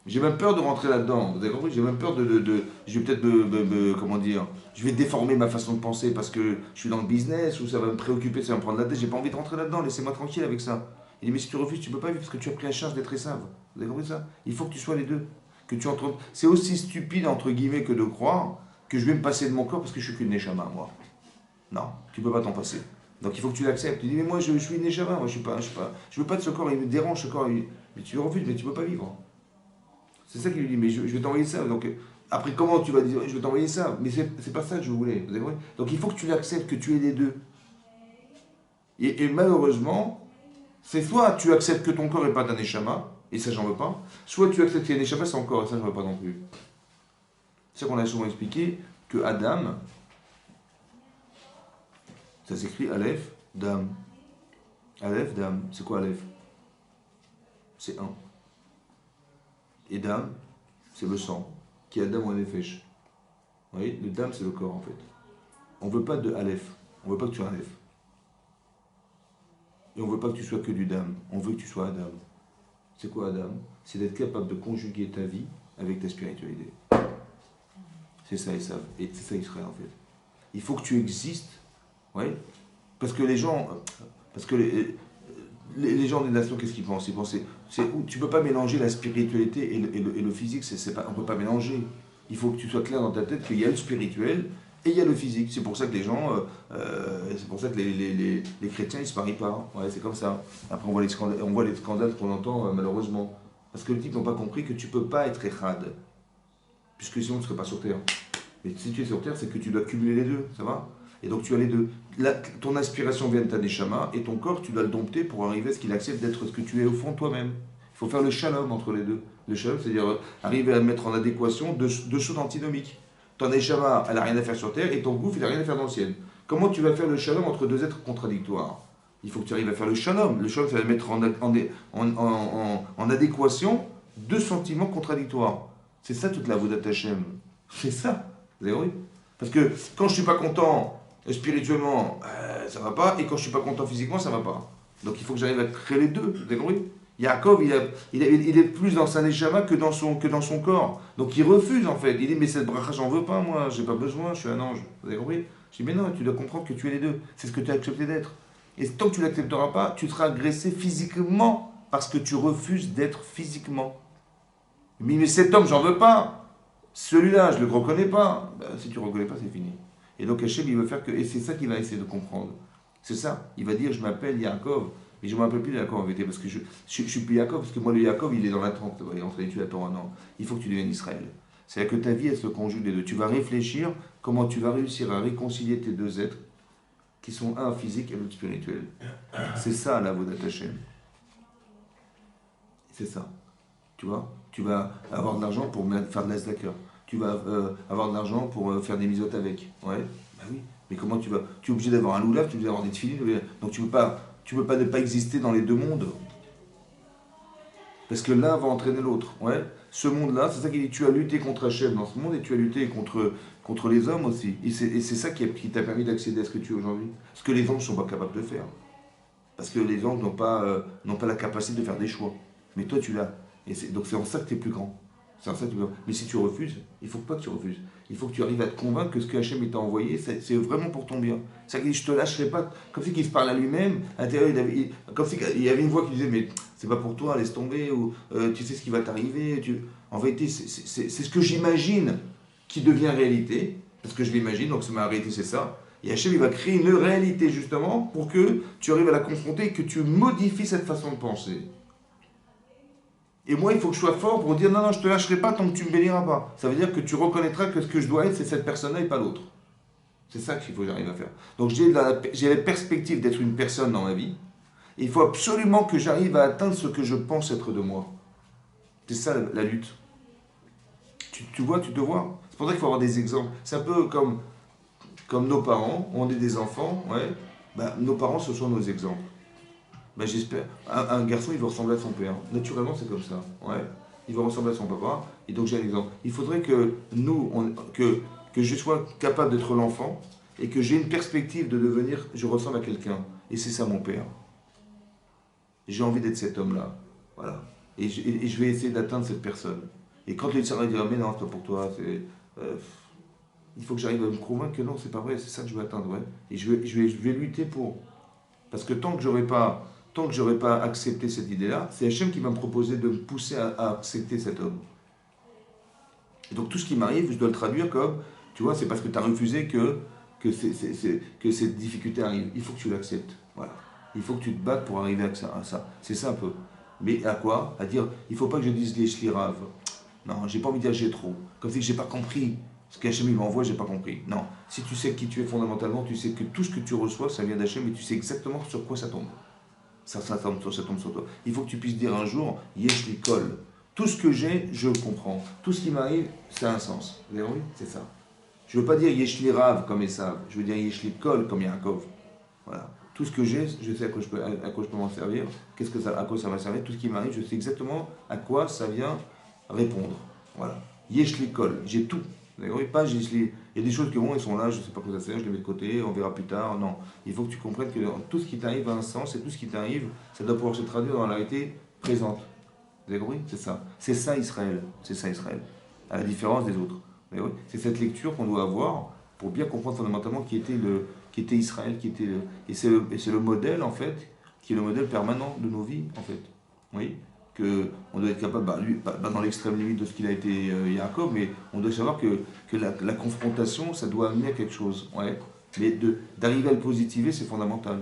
J'ai même peur de rentrer là-dedans. Vous avez compris? J'ai même peur je vais peut-être comment dire... Je vais déformer ma façon de penser parce que je suis dans le business, ou ça va me préoccuper, ça va me prendre la tête. J'ai pas envie de rentrer là-dedans, laissez-moi tranquille avec ça. Il dit, mais si tu refuses, tu peux pas vivre parce que tu as pris la charge d'être Esav. Vous avez compris ça? Il faut que tu sois les deux. Que tu entres... C'est aussi stupide, entre guillemets, que de croire que je vais me passer de mon corps parce que je suis qu'une Neshama, moi. Non, tu peux pas t'en passer. Donc il faut que tu l'acceptes. Tu dis, mais moi je suis une Neshama, moi je veux pas de ce corps, il me dérange ce corps. Mais tu le refuses, mais tu peux pas vivre. C'est ça qu'il lui dit, mais je vais t'envoyer ça. Donc après, comment tu vas dire, je vais t'envoyer ça? Mais c'est pas ça que je voulais. Vous avez compris? Donc il faut que tu l'acceptes, que tu es les deux. Et malheureusement, c'est soit tu acceptes que ton corps n'est pas d'un Neshama, et ça j'en veux pas, soit tu acceptes qu'il y a un Neshama sans corps, et ça j'en veux pas non plus. C'est ça qu'on a souvent expliqué, que Adam, ça s'écrit Aleph, Dam. Aleph, Dam. C'est quoi Aleph? C'est un. Et Dam, c'est le sang. Qui est Adam ou Nefesh. Vous voyez, le Dam, c'est le corps en fait. On ne veut pas de Aleph. On ne veut pas que tu sois Aleph. Et on ne veut pas que tu sois que du Dam. On veut que tu sois Adam. C'est quoi Adam? C'est d'être capable de conjuguer ta vie avec ta spiritualité. C'est ça, et c'est ça Israël en fait. Il faut que tu existes. Oui, parce que les gens des nations, qu'est-ce qu'ils pensent? Ils pensent, tu ne peux pas mélanger la spiritualité et le physique, on ne peut pas mélanger. Il faut que tu sois clair dans ta tête qu'il y a le spirituel et il y a le physique. C'est pour ça que les gens, c'est pour ça que les chrétiens, ils ne se marient pas. Ouais, c'est comme ça. Après, on voit les scandales qu'on entend malheureusement. Parce que les types n'ont pas compris que tu ne peux pas être Echad. Puisque sinon, tu ne serais pas sur Terre. Mais si tu es sur Terre, c'est que tu dois cumuler les deux, ça va? Et donc tu as les deux. Ton aspiration vient de ta Neshama et ton corps, tu dois le dompter pour arriver à ce qu'il accepte d'être ce que tu es au fond de toi-même. Il faut faire le shalom entre les deux. Le shalom, c'est-à-dire arriver à mettre en adéquation deux choses antinomiques. Ton neshama, elle n'a rien à faire sur terre, et ton gouffre, il n'a rien à faire dans le ciel. Comment tu vas faire le shalom entre deux êtres contradictoires? Il faut que tu arrives à faire le shalom. Le shalom, ça va mettre en adéquation deux sentiments contradictoires. C'est ça toute la Avodat Hashem. C'est ça. Vous avez compris? Parce que quand je suis pas content spirituellement, ça va pas, et quand je suis pas content physiquement, ça va pas. Donc il faut que j'arrive à créer les deux. Vous avez compris? Yaakov, il est plus dans sa neshama que dans son corps. Donc il refuse en fait. Il dit mais cette bracha, j'en veux pas moi, j'ai pas besoin, je suis un ange. Vous avez compris? Je dis mais non, tu dois comprendre que tu es les deux. C'est ce que tu as accepté d'être. Et tant que tu l'accepteras pas, tu seras agressé physiquement parce que tu refuses d'être physiquement. Mais cet homme, j'en veux pas. Celui-là, je ne le reconnais pas. Ben, si tu ne reconnais pas, c'est fini. Et donc Hachem, il veut faire que... Et c'est ça qu'il va essayer de comprendre. C'est ça. Il va dire, je m'appelle Yaakov. Mais je ne m'appelle plus Yaakov en vérité, parce que je suis plus Yaakov, parce que moi, le Yaakov, il est dans l'attente. Il est en train d'étudier la Torah. Non. Il faut que tu deviennes Israël. C'est-à-dire que ta vie, elle se conjugue les deux. Tu vas réfléchir comment tu vas réussir à réconcilier tes deux êtres, qui sont un physique et l'autre spirituel. C'est ça, la Avodat Hashem. C'est ça. Tu vois, tu vas avoir de l'argent pour faire de la tzedaka. Tu vas avoir de l'argent pour faire des misotes avec. Ouais, bah oui. Mais comment tu vas? Tu es obligé d'avoir un loulav, tu es obligé d'avoir des tefilines. Donc tu peux pas ne pas exister dans les deux mondes. Parce que l'un va entraîner l'autre. Ouais. Ce monde-là, c'est ça qu'il dit, tu as lutté contre Hachem dans ce monde et tu as lutté contre les hommes aussi. Et c'est ça qui t'a permis d'accéder à ce que tu es aujourd'hui. Ce que les hommes ne sont pas capables de faire. Parce que les hommes n'ont pas la capacité de faire des choix. Mais toi, tu l'as. Donc c'est en ça que tu es plus grand. C'est en ça que tu es plus grand. Mais si tu refuses, il ne faut pas que tu refuses. Il faut que tu arrives à te convaincre que ce que Hachem t'a envoyé, c'est vraiment pour ton bien. C'est ça qu'il dit, je te lâcherai pas. Comme si qu'il se parle à lui-même. À l'intérieur, comme si il y avait une voix qui disait, mais c'est pas pour toi, laisse tomber. Ou tu sais ce qui va t'arriver. En vérité, c'est ce que j'imagine qui devient réalité. Parce que je l'imagine, donc ma réalité c'est ça. Et Hachem, il va créer une réalité justement pour que tu arrives à la confronter et que tu modifies cette façon de penser. Et moi, il faut que je sois fort pour dire non, je ne te lâcherai pas tant que tu ne me béniras pas. Ça veut dire que tu reconnaîtras que ce que je dois être, c'est cette personne-là et pas l'autre. C'est ça qu'il faut que j'arrive à faire. Donc j'ai la perspective d'être une personne dans ma vie. Et il faut absolument que j'arrive à atteindre ce que je pense être de moi. C'est ça la lutte. Tu vois, tu te vois. C'est pour ça qu'il faut avoir des exemples. C'est un peu comme nos parents. On est des enfants, ouais. Nos parents, ce sont nos exemples. J'espère. Un garçon, il va ressembler à son père. Naturellement, c'est comme ça. Ouais. Il va ressembler à son papa. Et donc, j'ai un exemple. Il faudrait que que je sois capable d'être l'enfant et que j'ai une perspective de devenir, je ressemble à quelqu'un. Et c'est ça mon père. J'ai envie d'être cet homme-là. Voilà. Et je vais essayer d'atteindre cette personne. Et quand les Sarah dira, mais non, c'est pas pour toi, il faut que j'arrive à me convaincre que non, c'est pas vrai, c'est ça que je veux atteindre. Ouais. Et je vais lutter pour. Parce que tant que j'aurai pas accepté cette idée-là, c'est Hachem qui va me proposer de me pousser à accepter cet homme. Et donc tout ce qui m'arrive, je dois le traduire comme, tu vois, c'est parce que tu as refusé que cette difficulté arrive. Il faut que tu l'acceptes. Voilà. Il faut que tu te battes pour arriver à ça. C'est ça un peu. Mais à quoi? À dire, il ne faut pas que je dise les shlirav. Non, j'ai pas envie de dire j'ai trop. Comme si je n'ai pas compris. Ce qu'Hachem m'envoie, j'ai pas compris. Non. Si tu sais qui tu es fondamentalement, tu sais que tout ce que tu reçois, ça vient d'Hachem et tu sais exactement sur quoi ça tombe. Ça tombe sur toi. Il faut que tu puisses dire un jour, yesh li kol. Tout ce que j'ai, je comprends. Tout ce qui m'arrive, ça a un sens. Vous avez compris? C'est ça. Je ne veux pas dire yesh li rav comme Esav. Je veux dire yesh li kol comme Yaakov. Voilà. Tout ce que j'ai, je sais à quoi je peux m'en servir. À quoi ça va servir? Tout ce qui m'arrive, je sais exactement à quoi ça vient répondre. Voilà. Yesh li kol. J'ai tout. Vous avez compris? Pas yesh li. Il y a des choses qui elles sont là, je ne sais pas quoi ça sert, je les mets de côté, on verra plus tard. Non. Il faut que tu comprennes que tout ce qui t'arrive a un sens et tout ce qui t'arrive, ça doit pouvoir se traduire dans la réalité présente. Vous avez compris? C'est ça. C'est ça Israël. C'est ça Israël. À la différence des autres. Vous avez compris? C'est cette lecture qu'on doit avoir pour bien comprendre fondamentalement qui était Israël, et c'est le modèle en fait, qui est le modèle permanent de nos vies en fait. Oui. On doit être capable, dans l'extrême limite de ce qu'il a été Yaakov, mais on doit savoir que la confrontation, ça doit amener à quelque chose. Ouais. Mais d'arriver à le positiver, c'est fondamental.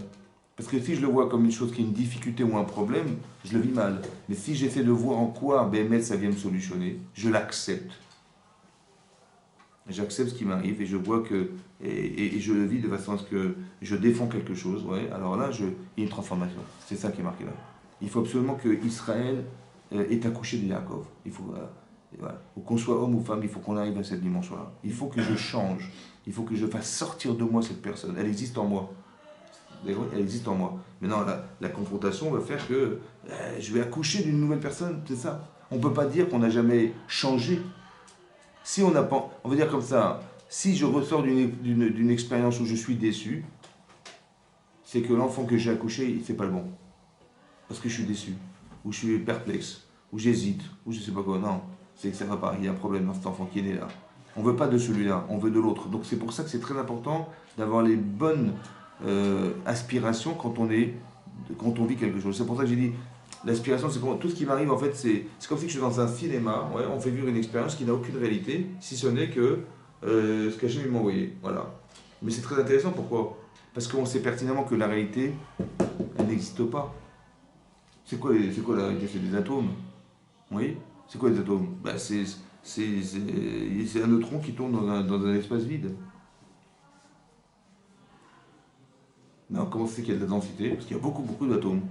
Parce que si je le vois comme une chose qui est une difficulté ou un problème, je le vis mal. Mais si j'essaie de voir en quoi ça vient me solutionner, je l'accepte. J'accepte ce qui m'arrive et je vois que. Et je le vis de façon à ce que je défends quelque chose. Ouais. Alors là, il y a une transformation. C'est ça qui est marqué là. Il faut absolument que Israël est accouché de Yaakov. Il faut, voilà. Qu'on soit homme ou femme, il faut qu'on arrive à cette dimension-là. Il faut que je change. Il faut que je fasse sortir de moi cette personne. Elle existe en moi. Elle existe en moi. Maintenant, la confrontation va faire que je vais accoucher d'une nouvelle personne, c'est ça. On ne peut pas dire qu'on n'a jamais changé. Si on n'a pas, on va dire comme ça, si je ressors d'une expérience où je suis déçu, c'est que l'enfant que j'ai accouché, c'est pas le bon. Parce que je suis déçu, ou je suis perplexe, ou j'hésite, ou je sais pas quoi. Non, c'est que ça va pas, il y a un problème dans cet enfant qui est né là. On veut pas de celui-là, on veut de l'autre. Donc c'est pour ça que c'est très important d'avoir les bonnes aspirations quand on vit quelque chose. C'est pour ça que j'ai dit, l'aspiration, c'est tout ce qui m'arrive, en fait, c'est comme si je suis dans un cinéma, ouais, on fait vivre une expérience qui n'a aucune réalité, si ce n'est que ce qu'Hachem m'a envoyé. Voilà. Mais c'est très intéressant, pourquoi? Parce qu'on sait pertinemment que la réalité, elle n'existe pas. C'est quoi la réalité? C'est des atomes. Oui? C'est quoi les atomes? Bah, c'est un neutron qui tourne dans un espace vide. Non, comment c'est qu'il y a de la densité? Parce qu'il y a beaucoup, beaucoup d'atomes.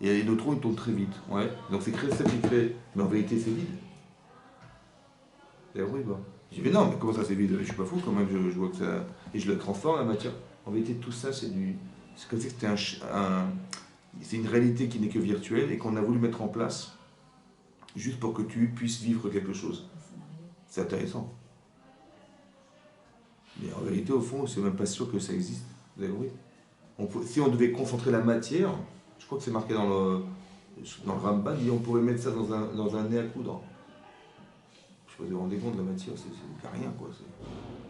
Et les neutrons, ils tournent très vite. Ouais. Donc c'est ça qui crée. Mais en vérité, c'est vide. C'est horrible. Je dis, mais non, mais comment ça, c'est vide? Je suis pas fou quand même, je vois que ça. Et je le transforme en matière. En vérité, tout ça, c'est du. C'est comme si c'était c'est une réalité qui n'est que virtuelle et qu'on a voulu mettre en place juste pour que tu puisses vivre quelque chose. C'est intéressant. Mais en vérité, au fond, c'est même pas sûr que ça existe. Vous avez compris? Si on devait concentrer la matière, je crois que c'est marqué dans le Ramban, on pourrait mettre ça dans un nez à coudre. Je sais pas si vous vous rendez compte, la matière, c'est rien, quoi.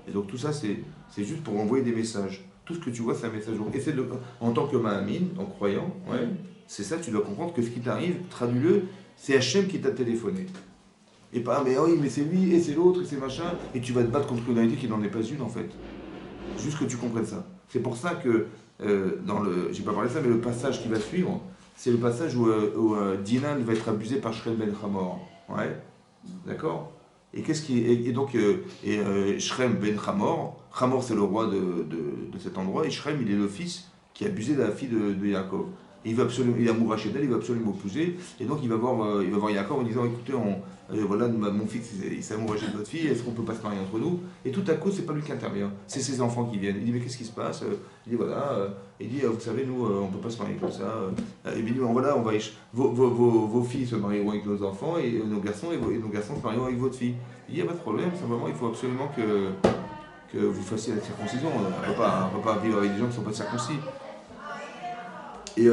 Et donc tout ça, c'est juste pour envoyer des messages. Tout ce que tu vois, c'est un message. Donc essaie en tant que Mahamine, en croyant, ouais, c'est ça, tu dois comprendre que ce qui t'arrive, traduis-le, c'est Hachem qui t'a téléphoné. Et pas, mais oui, mais c'est lui, et c'est l'autre, et c'est machin, et tu vas te battre contre une réalité qui n'en est pas une, en fait. Juste que tu comprennes ça. C'est pour ça que, j'ai pas parlé de ça, mais le passage qui va suivre, c'est le passage où Dinan va être abusé par Shrem ben Hamor. Ouais, d'accord. Et donc Shrem ben Hamor, Hamor c'est le roi de cet endroit, et Shrem il est le fils qui a abusé de la fille de Yaakov. Et il est amoureux d'elle, il va absolument épouser, et donc il va voir Yaakov en disant, écoutez, voilà, mon fils il s'est amoureux de votre fille, est-ce qu'on peut pas se marier entre nous? Et tout à coup, c'est pas lui qui intervient, c'est ses enfants qui viennent. Il dit, mais qu'est-ce qui se passe? Il dit, voilà, vous savez, nous, on peut pas se marier comme ça. Évidemment, voilà, vos filles se marieront avec nos enfants, et nos garçons, et nos garçons se marieront avec votre fille. Il dit, il n'y a pas de problème, simplement, il faut absolument que vous fassiez la circoncision. On ne peut pas vivre avec des gens qui ne sont pas circoncis. Et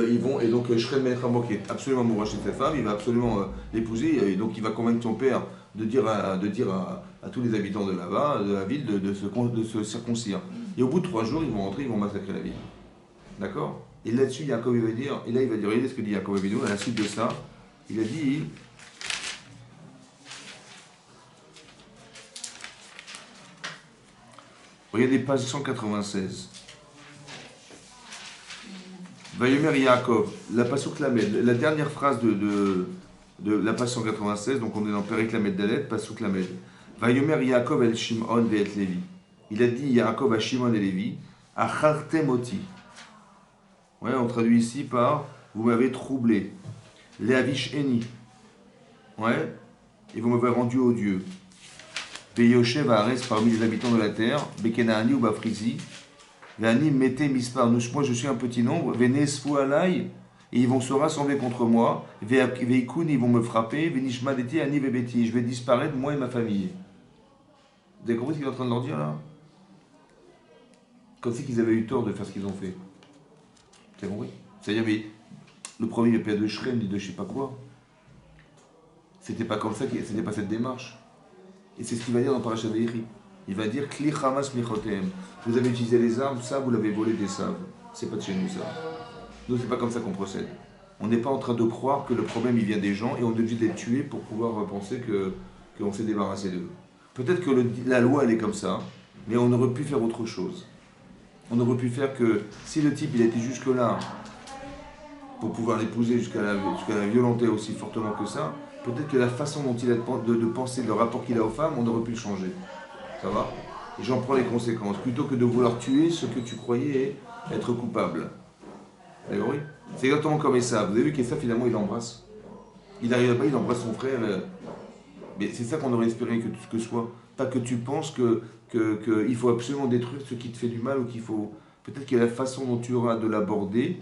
donc Shrem ben Hamor, qui est absolument amoureux de cette femme, il va absolument l'épouser, et donc il va convaincre son père de dire à tous les habitants de là-bas, de la ville, de se circoncire. Et au bout de 3 jours, ils vont rentrer, ils vont massacrer la ville. D'accord? Et là-dessus, Yaakov il va dire, regardez ce que dit Yaakov Avinu, à la suite de ça, il a dit, regardez page 196. Vayomer Yaakov, la Pasuk Lamed, la dernière phrase de la page 196, donc on est dans Perek Lamed Dalet, Pasuk Lamed. Vayomer Yaakov el Shimon ve'et Levi. Il a dit Yaakov à Shimon et Lévi, Achartemoti. Ouais, on traduit ici par vous m'avez troublé. Leavish Eni. Ouais, et vous m'avez rendu odieux. Beyoshev Haaretz parmi les habitants de la terre, Bekenaani ou Bafrizi. Vani mettez mispar, moi je suis un petit nombre, venesfu alai, et ils vont se rassembler contre moi, veikun, ils vont me frapper, venishma deti ani vebeti, je vais disparaître moi et ma famille. Vous avez compris ce qu'il est en train de leur dire là? Comme si qu'ils avaient eu tort de faire ce qu'ils ont fait. Vous avez compris? C'est-à-dire, mais le premier père de Shrem dit de je sais pas quoi. C'était pas comme ça, c'était pas cette démarche. Et c'est ce qu'il va dire dans Parashat Vayikri. Il va dire Kli Hamas Michotem. Vous avez utilisé les armes, ça vous l'avez volé des sables. C'est pas de chez nous ça. Nous c'est pas comme ça qu'on procède. On n'est pas en train de croire que le problème il vient des gens et on est obligé de les tuer pour pouvoir penser qu'on s'est débarrassé d'eux. Peut-être que la loi elle est comme ça, mais on aurait pu faire autre chose. On aurait pu faire que si le type il était jusque là pour pouvoir l'épouser jusqu'à la violenter aussi fortement que ça, peut-être que la façon dont il a de penser, le rapport qu'il a aux femmes, on aurait pu le changer. Ça va? Et j'en prends les conséquences, plutôt que de vouloir tuer ce que tu croyais être coupable. Vous avez compris? C'est exactement comme Esav. Vous avez vu qu'Esav, finalement, il l'embrasse. Il arrive là-bas, il embrasse son frère. Mais c'est ça qu'on aurait espéré que soit. Pas que tu penses qu'il faut absolument détruire ce qui te fait du mal ou qu'il faut. Peut-être que la façon dont tu auras de l'aborder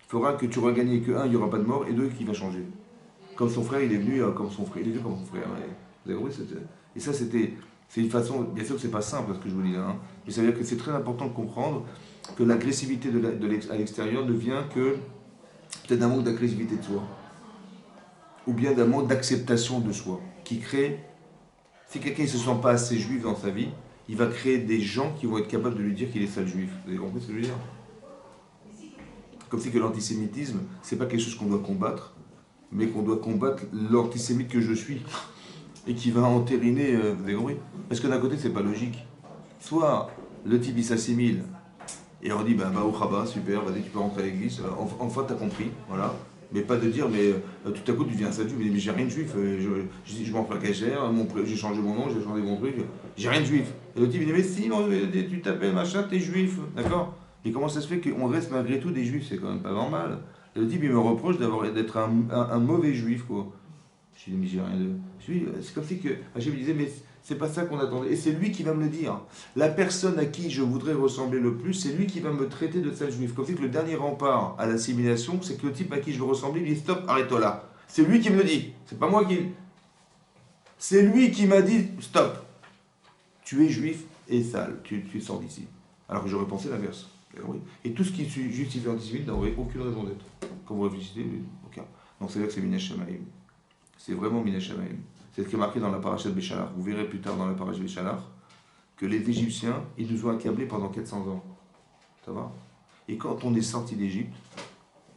fera que tu auras gagné que un, il n'y aura pas de mort, et deux, qu'il va changer. Comme son frère, il est venu comme son frère. Il est venu comme son frère. Vous avez compris, et ça, c'est une façon. Bien sûr que c'est pas simple ce que je vous dis là, hein, mais ça veut dire que c'est très important de comprendre que l'agressivité à l'extérieur ne vient que peut-être d'un manque d'agressivité de soi, ou bien d'un manque d'acceptation de soi, qui crée. Si quelqu'un ne se sent pas assez juif dans sa vie, il va créer des gens qui vont être capables de lui dire qu'il est sale juif. Vous avez compris ce que je veux dire? Comme si que l'antisémitisme, c'est pas quelque chose qu'on doit combattre, mais qu'on doit combattre l'antisémite que je suis, et qui va entériner, vous avez compris? Parce que d'un côté, c'est pas logique. Soit le type il s'assimile, et on dit, bah au Khaba, super, vas-y, tu peux rentrer à l'église, enfin t'as compris, voilà. Mais pas de dire, mais tout à coup tu deviens un sale juif, mais j'ai rien de juif, je m'en fais la cachère, j'ai changé mon nom, j'ai changé mon truc, j'ai rien de juif. Et le type il dit, mais si, tu t'appelles machin, t'es juif, d'accord? Mais comment ça se fait qu'on reste malgré tout des juifs? C'est quand même pas normal. Et le type il me reproche d'être un mauvais juif, quoi. Je dis, mais j'ai rien de. C'est comme si que Hachem me disait, mais c'est pas ça qu'on attendait. Et c'est lui qui va me le dire. La personne à qui je voudrais ressembler le plus, c'est lui qui va me traiter de sale juif. Comme si que le dernier rempart à l'assimilation, c'est que le type à qui je veux ressembler, il dit stop, arrête-toi là. C'est lui qui me le dit. C'est pas moi qui. C'est lui qui m'a dit stop. Tu es juif et sale. Tu sors d'ici. Alors que j'aurais pensé l'inverse. Et tout ce qui justifie l'antisémitisme n'aurait aucune raison d'être. Quand vous réfléchissez, aucun. Donc c'est là que c'est Minash Shamaim. C'est vraiment Minash Shamaim. C'est ce qui est marqué dans la paracha de Béchalar. Vous verrez plus tard dans la paracha de Béchalar que les Égyptiens, ils nous ont accablés pendant 400 ans. Ça va? Et quand on est sorti d'Égypte,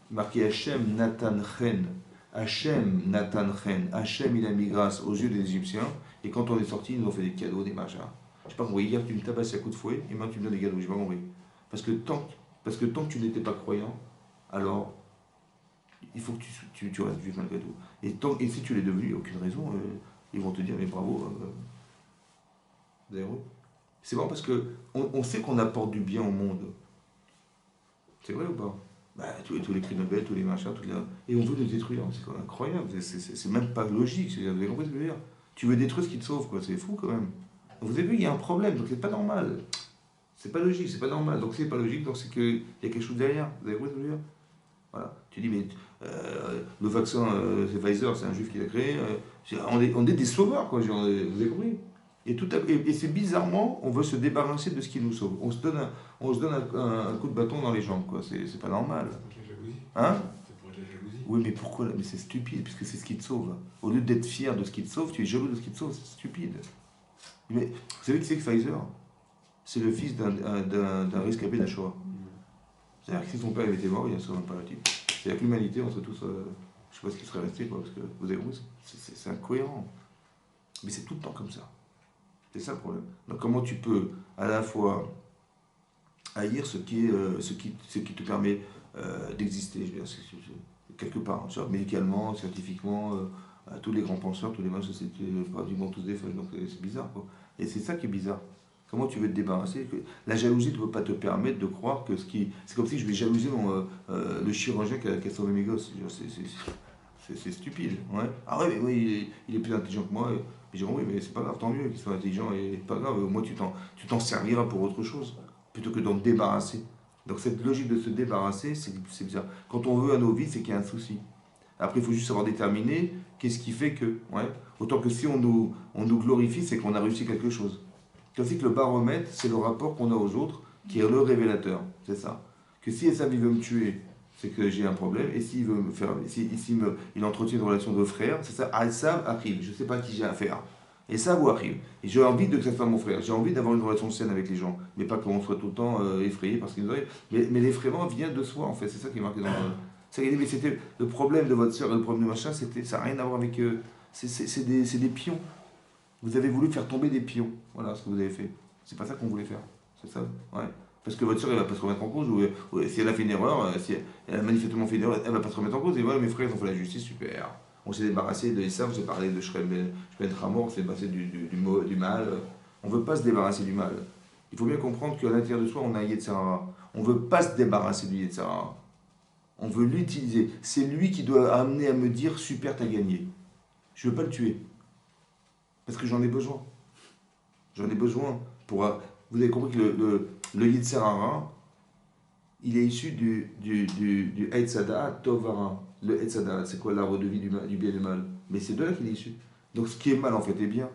marqué Hachem Natan Chen, Hachem Natan Chen, Hachem il a mis grâce aux yeux des Égyptiens, et quand on est sorti, ils nous ont fait des cadeaux, des machins. Je sais pas compris, hier tu me tabasses à coups de fouet, et maintenant tu me donnes des cadeaux, j'ai pas compris. Parce que tant que tu n'étais pas croyant, alors il faut que tu restes juif malgré tout. Et si tu l'es devenu, il n'y a aucune raison, ils vont te dire, mais bravo. D'ailleurs, c'est bon parce qu'on sait qu'on apporte du bien au monde. C'est vrai ou pas? Bah, tous les prix Nobel, tous les machins, et on veut nous détruire. C'est quand même incroyable, c'est même pas logique. Vous avez compris ce que je veux dire? Tu veux détruire ce qui te sauve, quoi. C'est fou quand même. Donc, vous avez vu, il y a un problème, donc c'est pas normal. C'est pas logique, c'est pas normal. Donc c'est pas logique, donc c'est qu'il y a quelque chose derrière. Vous avez compris ce que je veux dire? Voilà. Tu dis, mais le vaccin, c'est Pfizer, c'est un juif qui l'a créé. On est des sauveurs, quoi. Vous avez compris? Et c'est bizarrement, on veut se débarrasser de ce qui nous sauve. On se donne un coup de bâton dans les jambes, quoi. C'est pas normal.
C'est pour la jalousie.
Hein?
C'est pour la jalousie.
Oui, mais pourquoi? Mais c'est stupide, puisque c'est ce qui te sauve. Au lieu d'être fier de ce qui te sauve, tu es jaloux de ce qui te sauve. C'est stupide. Mais vous savez qui c'est que Pfizer? C'est le fils d'un rescapé de la Shoah. C'est-à-dire que si son père avait été mort, il n'y serait même pas le type. C'est-à-dire que l'humanité, on serait tous. Je ne sais pas ce qui serait resté, quoi, parce que vous avez compris, c'est incohérent. Mais c'est tout le temps comme ça. C'est ça le problème. Donc comment tu peux à la fois haïr ce qui te permet d'exister, je veux dire, quelque part, hein, médicalement, scientifiquement, tous les grands penseurs, tous les mages, c'est pratiquement tous des feuilles, donc c'est bizarre, quoi. Et c'est ça qui est bizarre. Comment tu veux te débarrasser? La jalousie ne peut pas te permettre de croire que ce qui. C'est comme si je vais jalouser le chirurgien qui a sauvé mes gosses. C'est stupide. Ouais. Ah ouais, mais oui, il est plus intelligent que moi. Mais j'ai dit, oui, mais c'est pas grave, tant mieux qu'il soit intelligent et pas grave. Au moins, tu t'en serviras pour autre chose plutôt que d'en débarrasser. Donc, cette logique de se débarrasser, c'est bizarre. Quand on veut à nos vies, c'est qu'il y a un souci. Après, il faut juste savoir déterminer qu'est-ce qui fait que. Ouais. Autant que si on nous glorifie, c'est qu'on a réussi quelque chose. C'est que le baromètre, c'est le rapport qu'on a aux autres qui est le révélateur. C'est ça. Que si Esav veut me tuer, c'est que j'ai un problème. Et s'il veut me faire. Il entretient une relation de frère, c'est ça. Esav arrive. Je ne sais pas qui j'ai affaire. Esav ou arrive. Et j'ai envie de que ça soit mon frère. J'ai envie d'avoir une relation saine avec les gens. Mais pas qu'on soit tout le temps effrayé parce qu'ils nous arrivent. Mais l'effrayement vient de soi, en fait. C'est ça qui est marqué dans le. Mais c'était le problème de votre soeur et le problème de machin, ça n'a rien à voir avec. C'est des pions. Vous avez voulu faire tomber des pions. Voilà ce que vous avez fait. C'est pas ça qu'on voulait faire. C'est ça? Ouais. Parce que votre soeur, elle va pas se remettre en cause. Ou si elle a fait une erreur, si elle a manifestement fait une erreur, elle va pas se remettre en cause. Et voilà, mes frères, ils ont fait la justice, super. On s'est débarrassé de Esav, j'ai parlé de Shrem Hamor, on s'est débarrassé du mal. On veut pas se débarrasser du mal. Il faut bien comprendre qu'à l'intérieur de soi, on a un Yetzirah. On veut pas se débarrasser du Yetzirah. On veut l'utiliser. C'est lui qui doit amener à me dire super, t'as gagné. Je ne veux pas le tuer. Parce que j'en ai besoin. J'en ai besoin. Vous avez compris que le Yetzer Hara, il est issu du Eitz Hadaat Tov Hara. Le Eitz Hadaat, c'est quoi l'arbre de vie du bien et du mal? Mais c'est de là qu'il est issu. Donc ce qui est mal en fait est bien.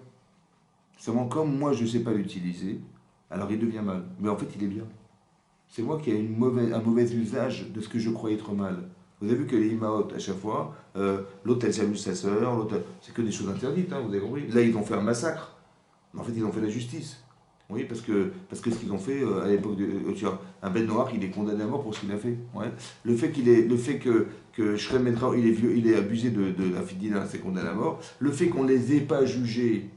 Seulement comme moi je ne sais pas l'utiliser, alors il devient mal. Mais en fait il est bien. C'est moi qui ai un mauvais usage de ce que je croyais être mal. Vous avez vu que les Imaot, à chaque fois, l'autre elle s'amuse sa sœur, l'autre, c'est que des choses interdites, hein, vous avez compris. Là ils ont fait un massacre. Mais en fait ils ont fait la justice. Oui, parce que ce qu'ils ont fait à l'époque un Ben Noach, il est condamné à mort pour ce qu'il a fait. Ouais. Le fait que Shrem Metra, il est abusé de la Fidina, c'est condamné à mort. Le fait qu'on ne les ait pas jugés,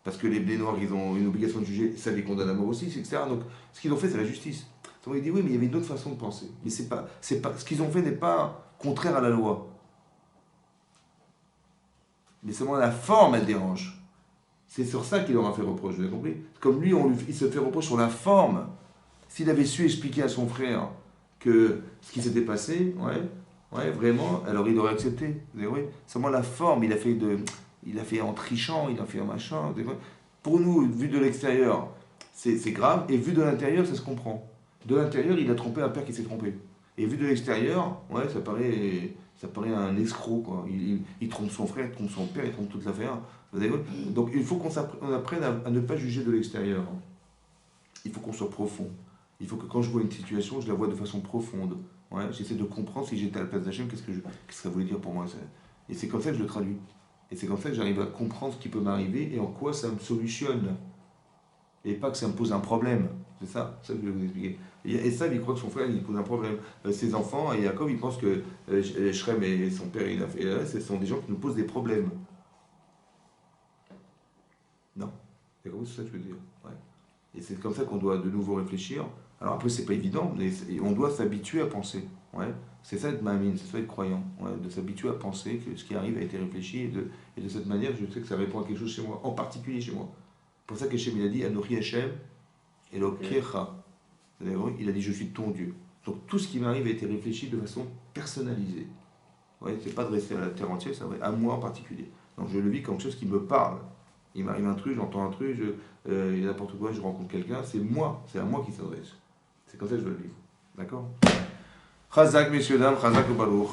parce que les Ben Noirs, ils ont une obligation de juger, ça les condamne à mort aussi, etc. Donc, ce qu'ils ont fait, c'est la justice. Donc, il dit oui, mais il y avait une autre façon de penser. Mais c'est pas, ce qu'ils ont fait n'est pas contraire à la loi. Mais seulement la forme, elle dérange. C'est sur ça qu'il leur a fait reproche, vous avez compris? Comme lui, il se fait reproche sur la forme. S'il avait su expliquer à son frère que ce qui s'était passé, ouais, vraiment, alors il aurait accepté. Vous avez compris? Seulement la forme, il a fait en trichant, il a fait en machin. Vous avez compris? Pour nous, vu de l'extérieur, c'est grave, et vu de l'intérieur, ça se comprend. De l'intérieur, il a trompé un père qui s'est trompé. Et vu de l'extérieur, ouais, ça paraît un escroc, quoi. Il trompe son frère, il trompe son père, il trompe toute l'affaire. Donc il faut qu'on apprenne à ne pas juger de l'extérieur. Il faut qu'on soit profond. Il faut que quand je vois une situation, je la vois de façon profonde. Ouais, j'essaie de comprendre si j'étais à la place d'Hachem, qu'est-ce que ça voulait dire pour moi. Et c'est comme ça que je le traduis. Et c'est comme ça que j'arrive à comprendre ce qui peut m'arriver et en quoi ça me solutionne. Et pas que ça me pose un problème. C'est ça que je vais vous expliquer. Et ça, il croit que son frère, il pose un problème. Ses enfants, et Jacob, il pense que Shrem et son père, ce sont des gens qui nous posent des problèmes. Non. C'est ça que je veux dire. Ouais. Et c'est comme ça qu'on doit de nouveau réfléchir. Alors après, c'est pas évident, mais on doit s'habituer à penser. Ouais. C'est ça être mamine, c'est ça être croyant. Ouais. De s'habituer à penser que ce qui arrive a été réfléchi. Et de cette manière, je sais que ça répond à quelque chose chez moi, en particulier chez moi. C'est pour ça qu'Hachem, il a dit Anochi Hachem Elokecha. Il a dit je suis ton Dieu. Donc tout ce qui m'arrive a été réfléchi de façon personnalisée. Ouais, c'est pas de rester à la terre entière, c'est vrai, à moi en particulier. Donc je le vis comme quelque chose qui me parle. Il m'arrive un truc, j'entends un truc, il y a n'importe quoi, je rencontre quelqu'un, c'est à moi qui s'adresse. C'est comme ça que je veux le vivre. D'accord? Chazak, messieurs, dames, Chazak le Baruch.